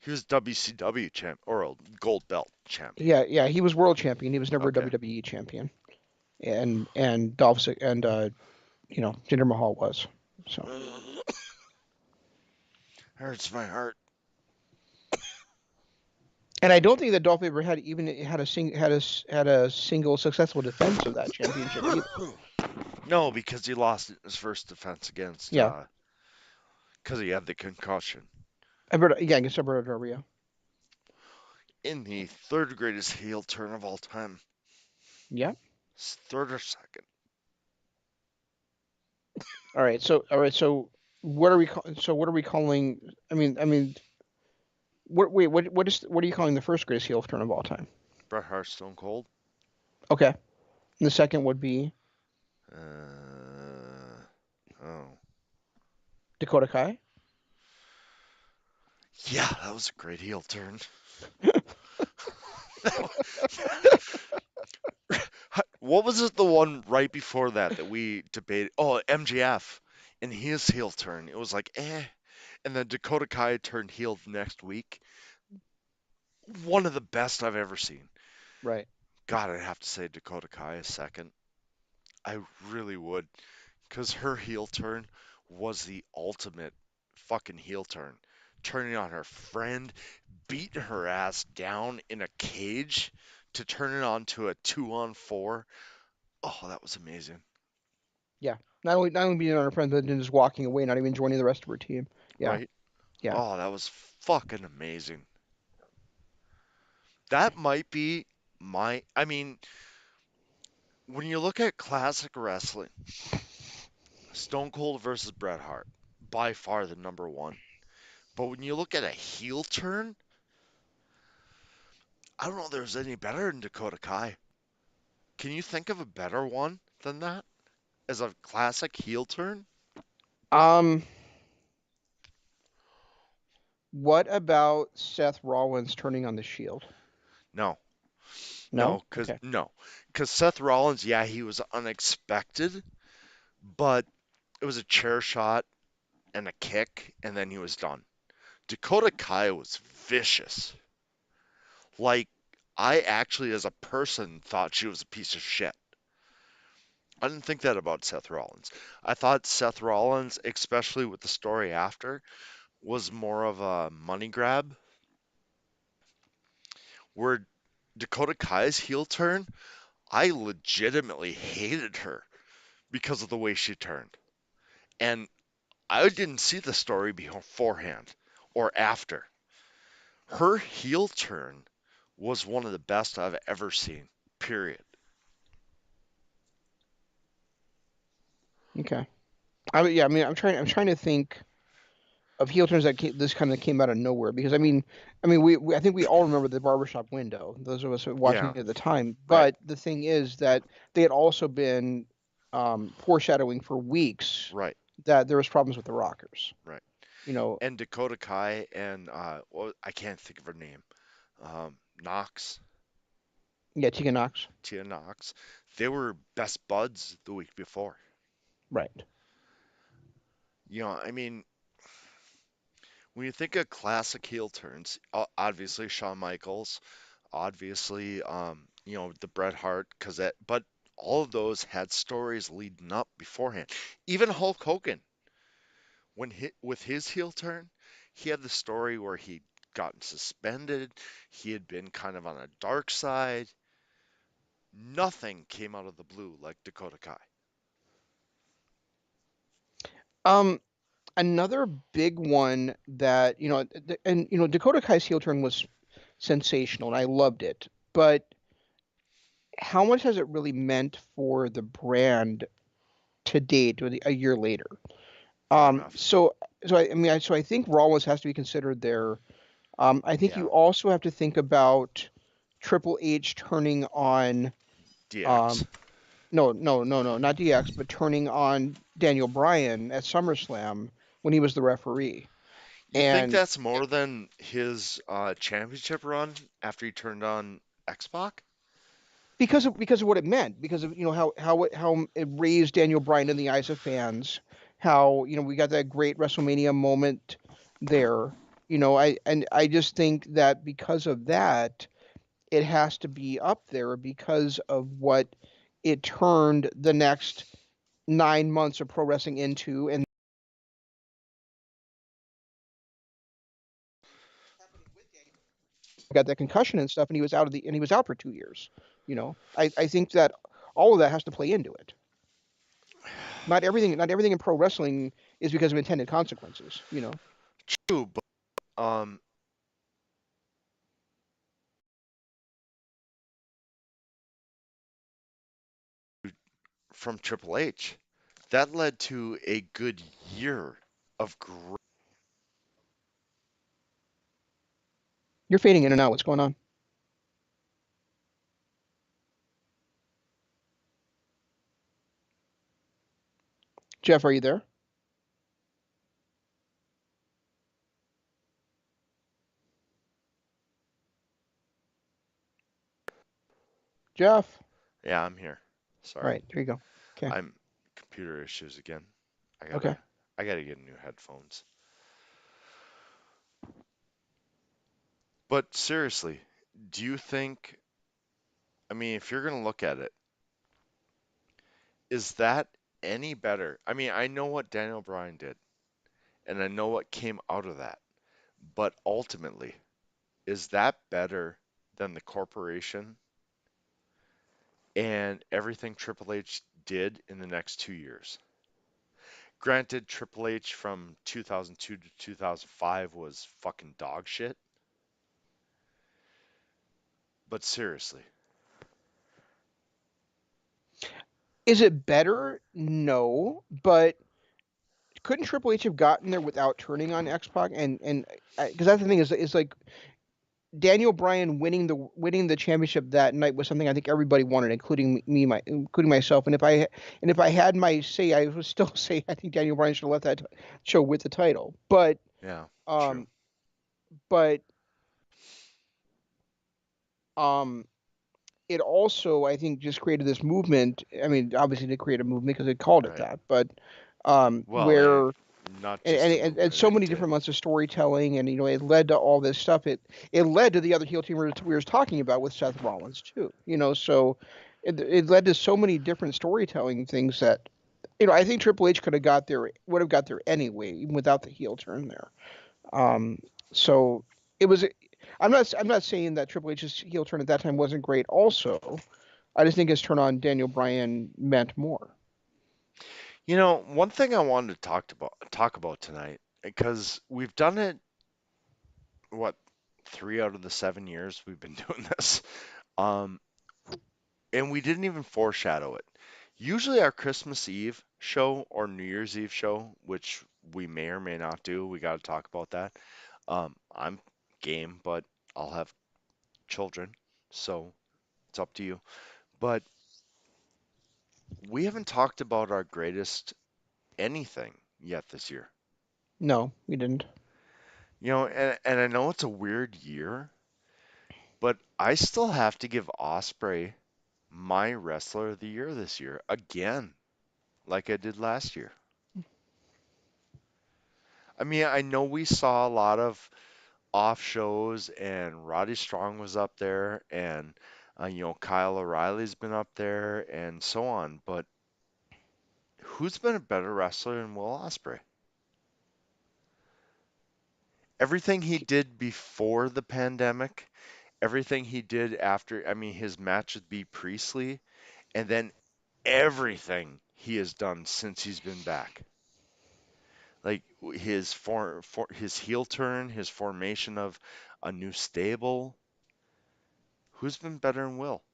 He was WCW champ or a gold belt champion. Yeah, yeah, he was world champion. He was never a Okay. WWE champion, and Dolph and Jinder Mahal was. So, Hurts my heart. and I don't think that Dolph ever had a single successful defense of that championship either. No, because he lost it in his first defense against Yeah, because he had the concussion Yeah, against Alberto Del Rio. in the third greatest heel turn of all time. Yeah. Third or second. All right. So what are we calling? I mean, what are you calling the first greatest heel turn of all time? Bret Hart, Stone Cold. Okay. And the second would be Uh, oh, Dakota Kai. yeah, that was a great heel turn. What was it? The one right before that we debated? Oh, MJF in his heel turn. It was like eh, and then Dakota Kai turned heel the next week. One of the best I've ever seen. Right. God, I'd have to say Dakota Kai a second. I really would. Because her heel turn was the ultimate fucking heel turn. Turning on her friend, beating her ass down in a cage to turn it on to a 2-on-4. Oh, that was amazing. Yeah. Not only being on her friend, but then just walking away, not even joining the rest of her team. Yeah. Right? Yeah. Oh, that was fucking amazing. That might be I mean, when you look at classic wrestling, Stone Cold versus Bret Hart, by far the number one. But when you look at a heel turn, I don't know if there's any better than Dakota Kai. Can you think of a better one than that as a classic heel turn? Um, what about Seth Rollins turning on the Shield? No, No? because Okay. Seth Rollins, yeah, he was unexpected, but it was a chair shot and a kick, and then he was done. Dakota Kai was vicious. Like, I actually, as a person, thought she was a piece of shit. I didn't think that about Seth Rollins. I thought Seth Rollins, especially with the story after, was more of a money grab. Where Dakota Kai's heel turn, I legitimately hated her because of the way she turned. And I didn't see the story beforehand or after. Her heel turn was one of the best I've ever seen, period. Okay. Yeah, I mean, I'm trying to think of heel turns that this kind of came out of nowhere because I think we all remember the barbershop window. Those of us who were watching Yeah, it at the time. right, But the thing is that they had also been foreshadowing for weeks right, that there was problems with the rockers. right. You know, And Dakota Kai and well, I can't think of her name. Knox, yeah, Tegan Knox. Tia Knox, they were best buds the week before. Right. I mean, when you think of classic heel turns, obviously Shawn Michaels, obviously, the Bret Hart, but all of those had stories leading up beforehand. Even Hulk Hogan, with his heel turn, he had the story where he'd gotten suspended, he had been kind of on a dark side. Nothing came out of the blue like Dakota Kai. Um, Another big one that and Dakota Kai's heel turn was sensational, and I loved it. But how much has it really meant for the brand to date, or a year later? Not Um, enough. so so I think Rollins has to be considered there. I think you Yeah, also have to think about Triple H turning on DX. um, no, not DX, but turning on Daniel Bryan at SummerSlam when he was the referee. You think And that's more than his championship run after he turned on X-Pac? because of what it meant, because of how it raised Daniel Bryan in the eyes of fans, how we got that great WrestleMania moment there. I just think that because of that, it has to be up there because of what it turned the next 9 months of pro wrestling into, and got that concussion and stuff, and he was out for 2 years. I think that all of that has to play into it. Not everything in pro wrestling is because of intended consequences. True, but um, from Triple H, that led to a good year of great. You're fading in and out. What's going on? Jeff, are you there? Jeff? Yeah, I'm here. All Sorry, right, there you go. Okay. I'm computer issues again. I Okay. gotta, I gotta get new headphones. But seriously, do you think? I mean, if you're gonna look at it, is that any better. I mean, I know what Daniel Bryan did, and I know what came out of that. But ultimately, is that better than the corporation and everything Triple H did in the next 2 years? Granted, Triple H from 2002 to 2005 was fucking dog shit, but seriously, Is it better? No, but couldn't Triple H have gotten there without turning on X Pac? And because that's the thing is like Daniel Bryan winning the championship that night was something I think everybody wanted, including me, including myself. And if I had my say, I would still say I think Daniel Bryan should have left that show with the title. yeah, true. Um, but um, it also I think just created this movement. I mean, obviously to create a movement because it called it Right. that, but Well, and where not just a and movement, so it many did. different months of storytelling, and it led to all this stuff. It led to the other heel team we were talking about with Seth Rollins too. So it led to so many different storytelling things that I think Triple H could have got there, would have got there anyway, even without the heel turn there. Um, so it was. I'm not saying that Triple H's heel turn at that time wasn't great. Also, I just think his turn on Daniel Bryan meant more. One thing I wanted to talk about tonight, because we've done it, what, 3 out of the 7 years we've been doing this, um, and we didn't even foreshadow it. Usually our Christmas Eve show or New Year's Eve show, which we may or may not do, we got to talk about that. I'm game, but I'll have children, so it's up to you. But we haven't talked about our greatest anything yet this year. No, we didn't. And I know it's a weird year, but I still have to give Osprey my wrestler of the year this year again, like I did last year. I mean, I know we saw a lot of off shows, and Roddy Strong was up there, and Kyle O'Reilly's been up there, and so on. But who's been a better wrestler than Will Ospreay? Everything he did before the pandemic, everything he did after, I mean, his match with B. Priestley, and then everything he has done since he's been back. Like his heel turn, his formation of a new stable. Who's been better than Will?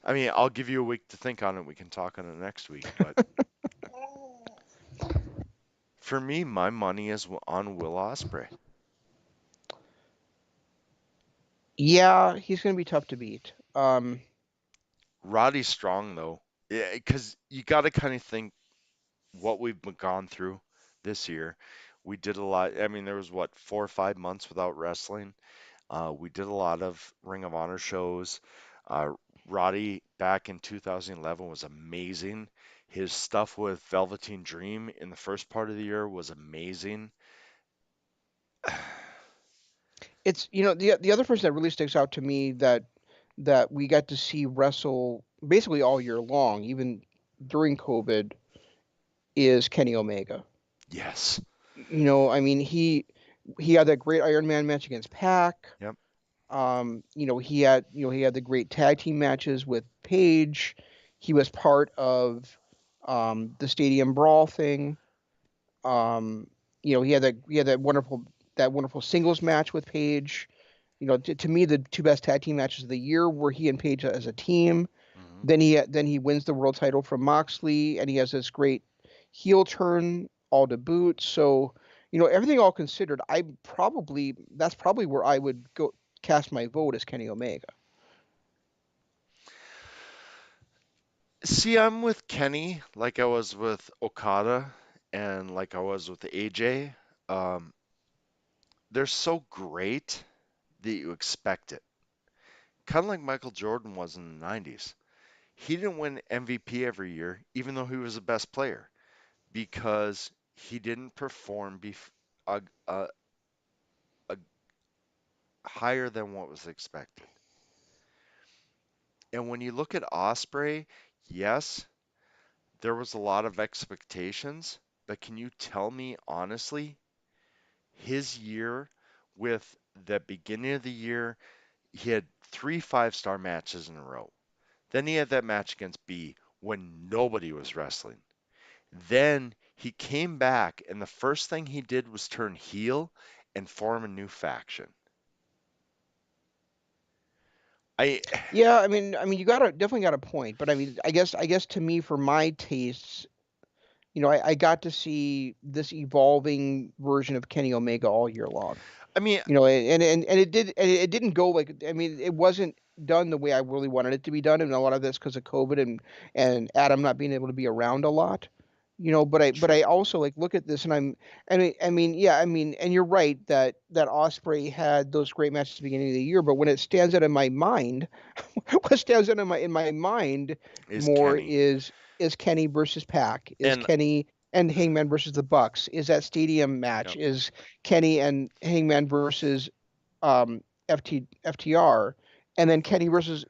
I mean, I'll give you a week to think on it. We can talk on it next week. But for me, my money is on Will Ospreay. Yeah, he's going to be tough to beat. Roddy Strong, though, yeah, because you got to kind of think what we've gone through this year. We did a lot. I mean, there was what, 4 or 5 months without wrestling. We did a lot of Ring of Honor shows. Uh, Roddy back in 2011 was amazing. His stuff with Velveteen Dream in the first part of the year was amazing. It's the other person that really sticks out to me that we got to see wrestle basically all year long, even during COVID, is Kenny Omega. Yes. I mean, he had that great Iron Man match against Pac. Yep. He had the great tag team matches with Paige. He was part of the Stadium Brawl thing. Um, he had that wonderful singles match with Paige. To me, the two best tag team matches of the year were he and Paige as a team. Hmm. Then he wins the world title from Moxley, and he has this great heel turn all to boot. So, everything all considered, that's probably where I would go cast my vote as Kenny Omega. See, I'm with Kenny like I was with Okada and like I was with AJ. Um, they're so great that you expect it. Kind of like Michael Jordan was in the 90s. He didn't win MVP every year, even though he was the best player, because he didn't perform a, a, a higher than what was expected. And when you look at Osprey, Yes, there was a lot of expectations, but can you tell me honestly, his year with the beginning of the year, he had three five-star matches in a row. Then he had that match against B when nobody was wrestling. Then he came back, and the first thing he did was turn heel and form a new faction. I, Yeah, I mean, you got a definitely got a point, but I guess to me, for my tastes, I got to see this evolving version of Kenny Omega all year long. I mean, And it didn't go like, I mean, it wasn't done the way I really wanted it to be done, and a lot of this because of COVID and Adam not being able to be around a lot. But I true. also like look at this, and I mean, yeah, I mean, and you're right that Osprey had those great matches at the beginning of the year, but when it stands out in my mind, what stands out in my mind Is more Kenny. is Kenny versus Pac, is And Kenny and Hangman versus the Bucks, is that stadium match, yep. is Kenny and Hangman versus FTR, and then Kenny versus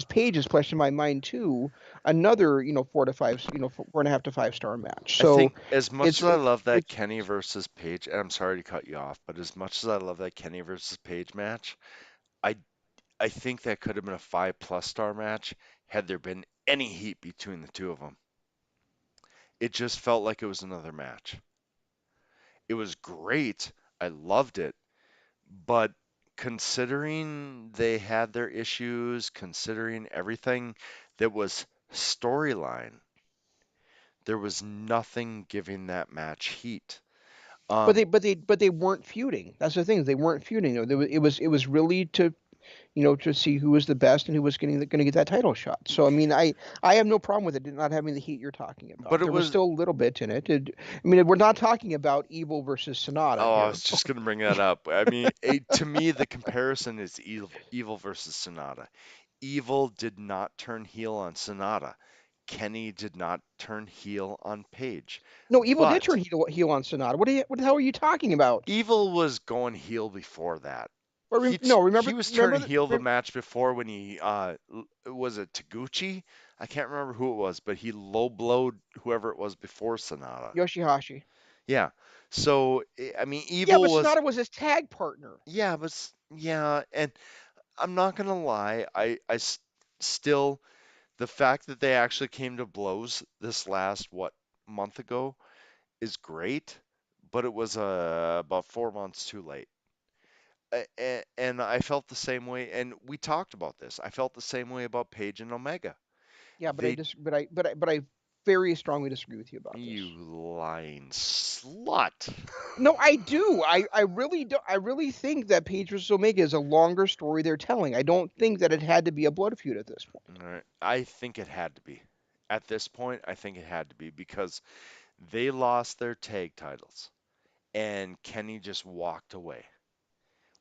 Page is fresh in my mind too. Another 4 to 5, 4.5 to 5 star match. I So think as much it's as I love that it's Kenny versus Page, and I'm sorry to cut you off, but as much as I love that Kenny versus Page match, I I think that could have been a 5+ star match had there been any heat between the two of them. It just felt like it was another match. It was great. I loved it. But considering they had their issues, considering everything that was storyline, there was nothing giving that match heat. but Um, they weren't feuding. That's the thing. They weren't feuding. It was really to see who was the best and who was going to get that title shot. So I mean, I have no problem with it not having the heat you're talking but about. it There was was, still a little bit in it. I mean, we're not talking about Evil versus Sonata oh, I here. was just going to bring that up. I mean, to me, the comparison is Evil versus Sonata. Evil did not turn heel on Sonata. Kenny did not turn heel on Page. No, Evil did But turn heel on Sonata. What the hell are you talking about? Evil was going heel before that. No, He remember was remember turning the, heel the rem- match before when he was it Taguchi? I can't remember who it was, but he low blowed whoever it was before Sonata. Yoshihashi. Yeah. So I mean, Yeah, Evil but was Sonata was his tag partner. yeah, yeah, and I'm not gonna lie, still the fact that they actually came to blows this last what month ago is great, but it was about 4 months too late. And I felt the same way, and we talked about this. I felt the same way about Page and Omega. Yeah, but I They, just but I very strongly disagree with you about this. you lying slut. No, I do. I really do. I really think that Page versus Omega is a longer story they're telling. I don't think that it had to be a blood feud at this point. All right. I think it had to be. At this point, I think it had to be because they lost their tag titles, and Kenny just walked away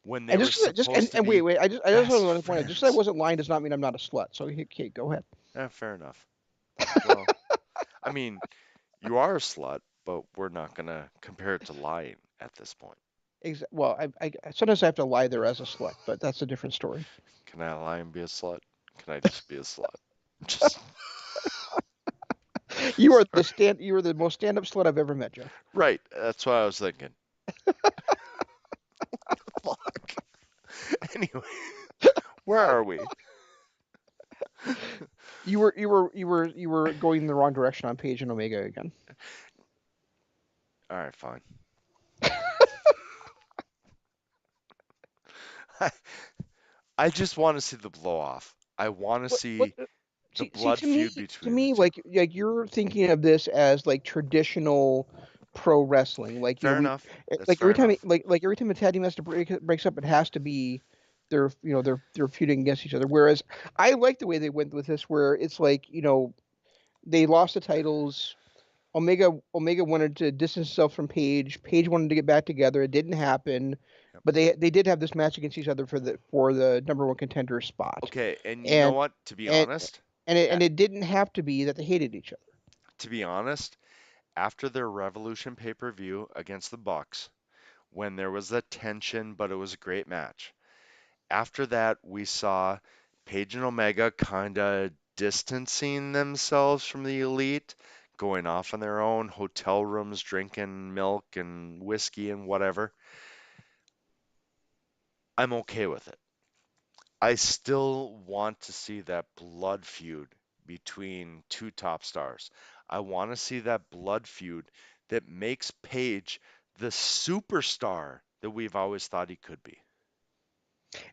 when they And were supposed to and wait, be wait. I just best want to point out, just because I friends. wasn't lying does not mean I'm not a slut. So okay, go ahead. Fair enough. Well, I mean, you are a slut, but we're not gonna compare it to lying at this point. Well, I sometimes I have to lie there as a slut, but that's a different story. Can I lie and be a slut? Can I just be a slut? Just sorry. You are the most stand-up slut I've ever met, Jeff. Right. That's what I was thinking. Fuck. Anyway, where are we? You were going in the wrong direction on Page and Omega again. All right, fine. I just want to see the blow off. I want to What see the see blood feud to between the me two. like you're thinking of this as like traditional pro wrestling, like Fair we enough. That's like fair every time enough. like every time a tag team has to breaks up, it has to be they're feuding against each other, whereas I like the way they went with this, where it's like they lost the titles. Omega wanted to distance himself from Page. Page wanted to get back together. It didn't happen, Yep. but they did have this match against each other for the number one contender spot, Okay, and you know and what? To be and honest, and a- it didn't have to be that they hated each other. to be honest, after their Revolution pay-per-view against the Bucks, when there was that tension, but it was a great match. After that, we saw Page and Omega kind of distancing themselves from the elite, going off on their own hotel rooms, drinking milk and whiskey and whatever, I'm okay with it. I still want to see that blood feud between two top stars. I want to see that blood feud that makes Page the superstar that we've always thought he could be.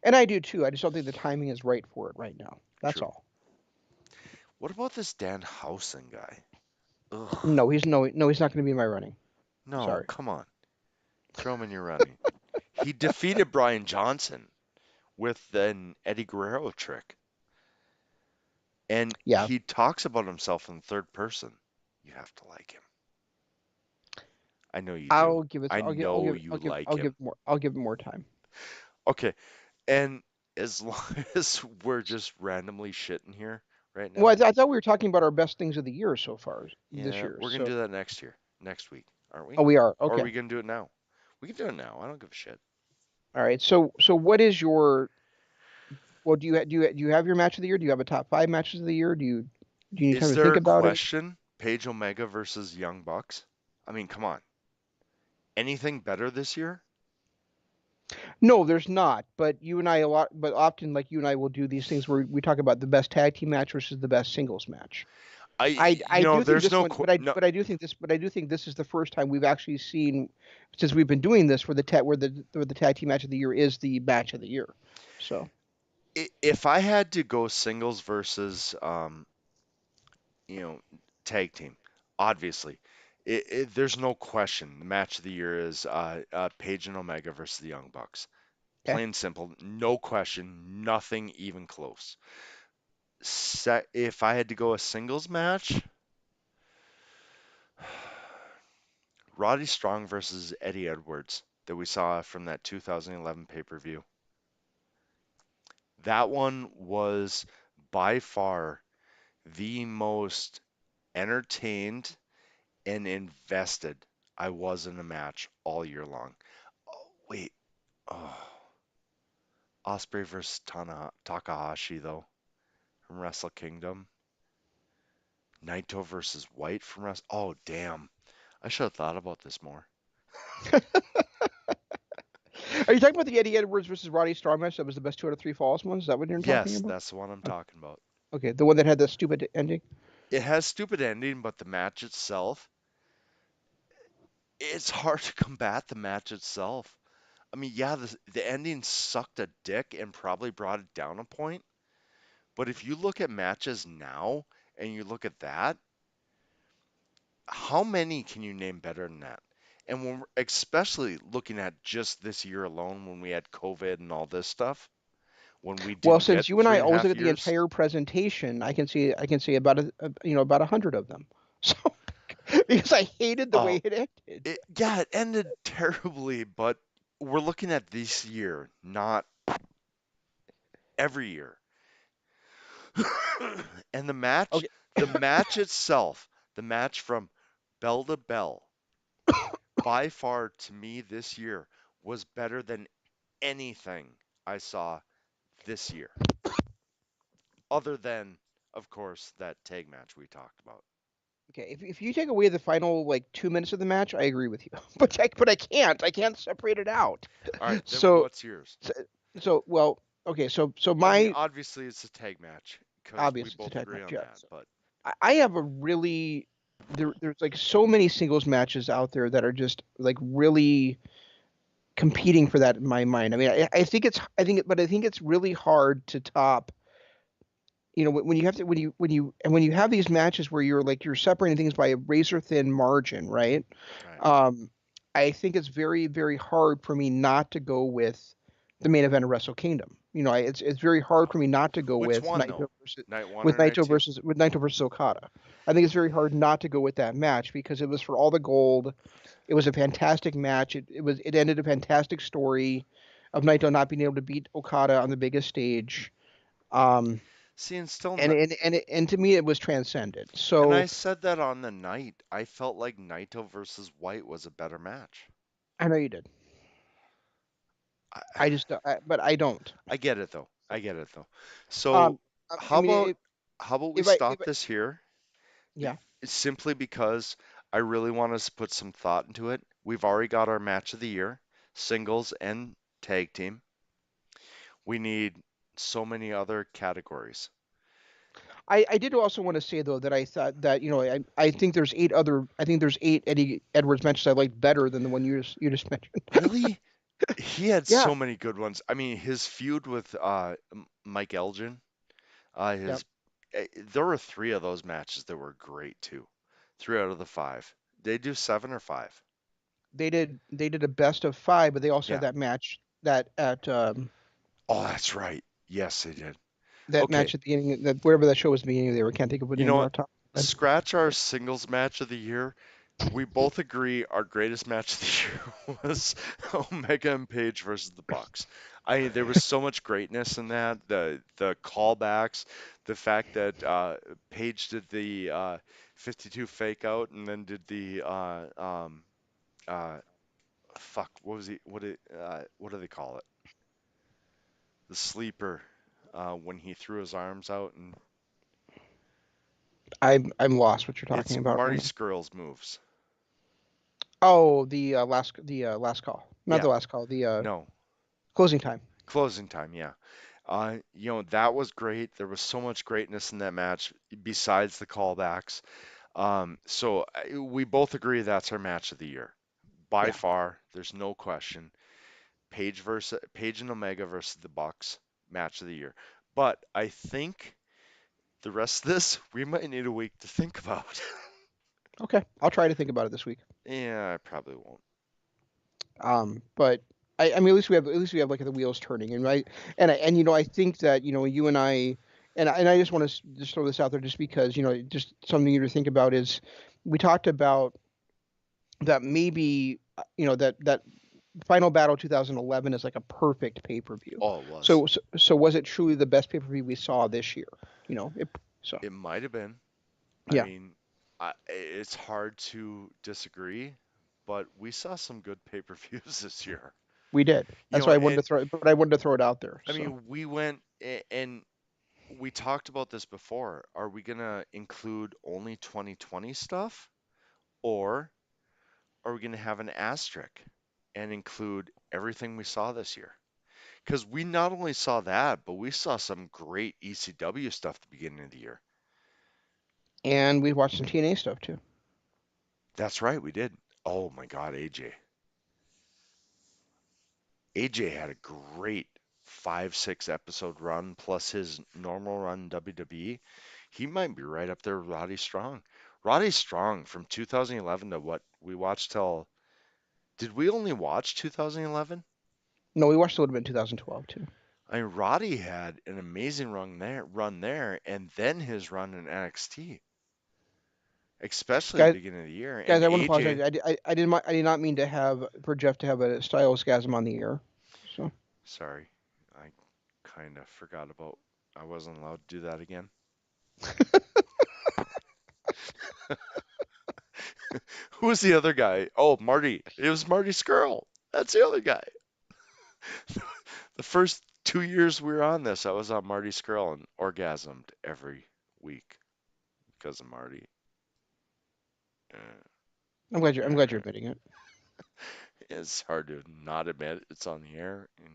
And I do too. I just don't think the timing is right for it right now. That's True. all. What about this Dan Housen guy? Ugh. No, he's not going to be in my running. No, Sorry. come on. Throw him in your running. He defeated Brian Johnson with an Eddie Guerrero trick. And Yeah, he talks about himself in third person. You have to like him. I know you do. I'll give it. I I'll give. I'll know give. you I'll give. like I'll him. give more. I'll give it more time. Okay. And as long as we're just randomly shitting here right Well, now, I thought we were talking about our best things of the year so far this yeah, year. we're gonna So, do that next year, next week, aren't we? oh, we are. Or are Okay. we gonna do it now? We can do it now. I don't give a shit. All right. So what is your? Well, do you have your match of the year? Do you have a top five matches of the year? Do you need time Is to there think a about it? question? Page Omega versus Young Bucks? I mean, come on. Anything better this year? No, there's not. But you and I a lot. But often, like you and I will do these things where we talk about the best tag team match versus the best singles match. I do think There's this no one, no. but I do think this is the first time we've actually seen since we've been doing this where the tag team match of the year is the match of the year. So If I had to go singles versus you know, tag team, obviously, there's no question. The match of the year is Page and Omega versus the Young Bucks. okay. Plain and simple, no question, nothing even close. If I had to go a singles match, Roddy Strong versus Eddie Edwards that we saw from that 2011 pay-per-view. That one was by far the most entertained and invested I was in a match all year long. Oh, wait, oh, Osprey versus Takahashi though from Wrestle Kingdom. Naito versus White from Wrestle. Oh damn, I should have thought about this more. Are you talking about the Eddie Edwards versus Roddy Strong match that was the best 2 out of 3 falls one? Is that what you're talking Yes, about? that's the one I'm talking about. Okay, the one that had the stupid ending. It has stupid ending, but the match itself, it's hard to combat the match itself. I mean, yeah, the ending sucked a dick and probably brought it down a point. But if you look at matches now and you look at that, how many can you name better than that? And when we're especially looking at just this year alone, when we had COVID and all this stuff, when we Well, didn't get since you and three I and a always look half at the years, entire presentation, I can say about about 100 of them. So because I hated the oh, way it ended. yeah, it ended terribly. But we're looking at this year, not every year. And Okay, the match itself, the match from bell to bell, by far to me this year was better than anything I saw this year, other than, of course, that tag match we talked about. okay. If you take away the final like 2 minutes of the match, I agree with you. But I can't. I can't separate it out. All right, then So what's yours? so, so well. Okay. So I mean, my obviously it's a tag match because we obvious it's a both tag agree match. on Yeah. that, So but I have a really there's like so many singles matches out there that are just like really competing for that in my mind. I mean, I think it's really hard to top. When you have to when you have these matches where you're separating things by a razor thin margin, right? right. Um, I think it's very hard for me not to go with the main event of Wrestle Kingdom. It's very hard for me not to go Which one though? Night one or night two? With Naito versus Okada. I think it's very hard not to go with that match because it was for all the gold. It was a fantastic match. It ended a fantastic story of Naito not being able to beat Okada on the biggest stage. Um, See, and still, and to me it was transcended. and I So said that on the night. I felt like Naito versus White was a better match. I know you did. I, I just but I don't. I get it though. So, I get it though. um, So, I how mean, about? how about we if stop this here? Be- yeah, Simply because I really want us to put some thought into it. We've already got our match of the year, singles and tag team. We need so many other categories. I did also want to say though that I thought that I think there's eight Eddie Edwards matches I like better than the one you just mentioned. Really? He had Yeah, so many good ones. I mean, his feud with Mike Elgin, yeah. his there were three of those matches that were great too. Three out of the five. They do seven or five. They did a best of five, but they also had Yeah. that match that at Oh, that's right. Yes, they did. that Okay. match at the beginning that wherever that show was beginning there. I can't think of it You know anymore what? off the top of my head. Scratch our singles match of the year. We both agree our greatest match of the year was Omega and Page versus the Bucks. There was so much greatness in that. The callbacks, the fact that Page did the 52 fake out and then did the uh, fuck, what was he? What do they call it? The sleeper when he threw his arms out, and I'm lost what you're it's talking about Marty right now. Scurll's moves. Oh, the last call, not Yeah, the last call, the no, closing time. closing time. Yeah. That was great. There was so much greatness in that match besides the callbacks. We both agree that's our match of the year. By Yeah. far, there's no question. Page and Omega versus the Bucks, match of the year. But I think the rest of this we might need a week to think about. Okay, I'll try to think about it this week. Yeah, I probably won't. But I mean, at least we have like the wheels turning, and right, and I think that you and I, and I just want to just throw this out there, just because just something you to think about is, we talked about that maybe that Final Battle 2011 is like a perfect pay per view. Oh, it was. So was it truly the best pay per view we saw this year? So It might have been. I yeah, mean, it's hard to disagree, but we saw some good pay-per-views this year. we did. You That's know, why I wanted to and throw it, but I wanted to throw it out there. I So mean, and we talked about this before. Are we gonna include only 2020 stuff, or are we gonna have an asterisk and include everything we saw this year? Because we not only saw that, but we saw some great ECW stuff at the beginning of the year. and we watched some TNA stuff too. That's right, we did. Oh my God, AJ. AJ had a great 5, 6 episode run plus his normal run in WWE. He might be right up there with Roddy Strong. Roddy Strong from 2011 to what we watched till. Did we only watch 2011? No, we watched a little bit in 2012 too. I mean, Roddy had an amazing run there, and then his run in NXT, especially at the Guys, beginning of the year. And guys, I want to apologize. AJ, I did not mean to have for Jeff to have a stylosgasm on the air. So sorry, I kind of forgot about. I wasn't allowed to do that again. Who was the other guy? Oh, Marty. It was Marty Skrull. That's the other guy. The first 2 years we were on this, I was on Marty Skrull and orgasmed every week because of Marty. Uh, I'm glad you're admitting it. it's hard to not admit it's on the air. And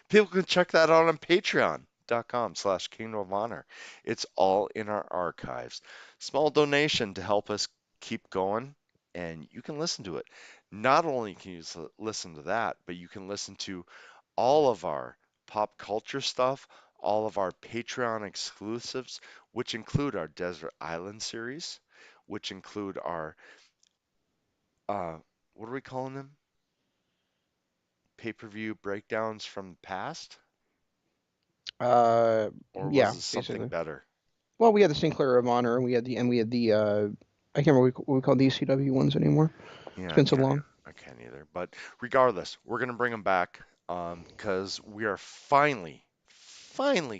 people can check that out on patreon.com/Kingdom of Honor. It's all in our archives. Small donation to help us keep going, and you can listen to it. Not only can you listen to that, but you can listen to all of our pop culture stuff, all of our Patreon exclusives, which include our Desert Island series, which include our, uh, what are we calling them? Pay-per-view breakdowns from the past? Uh, Or was yeah, it something basically. better? Well, we had the Sinclair of Honor, and we had the I can't remember what we call the ECW ones anymore. It's Yeah, been so long. I can't either. But regardless, we're gonna bring them back because we are finally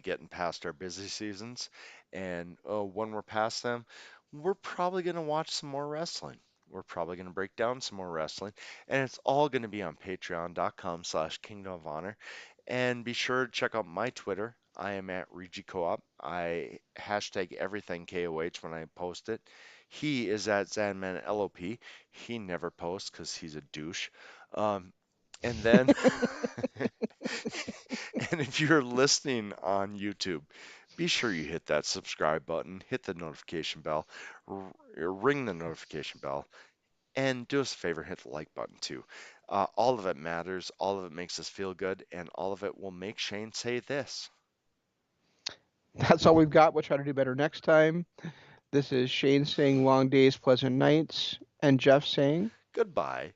getting past our busy seasons, and when we're past them, we're probably gonna watch some more wrestling. We're probably gonna break down some more wrestling, and it's all gonna be on Patreon.com/Kingdom of Honor. And be sure to check out my Twitter. I am at Regi Co-op. I hashtag everything KOH when I post it. He is at Zanman LOP. He never posts because he's a douche. Um, and then, and if you're listening on YouTube, be sure you hit that subscribe button, hit the notification bell, ring the notification bell, and do us a favor, hit the like button too. All of it matters, all of it makes us feel good, and all of it will make Shane say this. That's all we've got. We'll try to do better next time. This is Shane saying long days, pleasant nights, and Jeff saying Goodbye.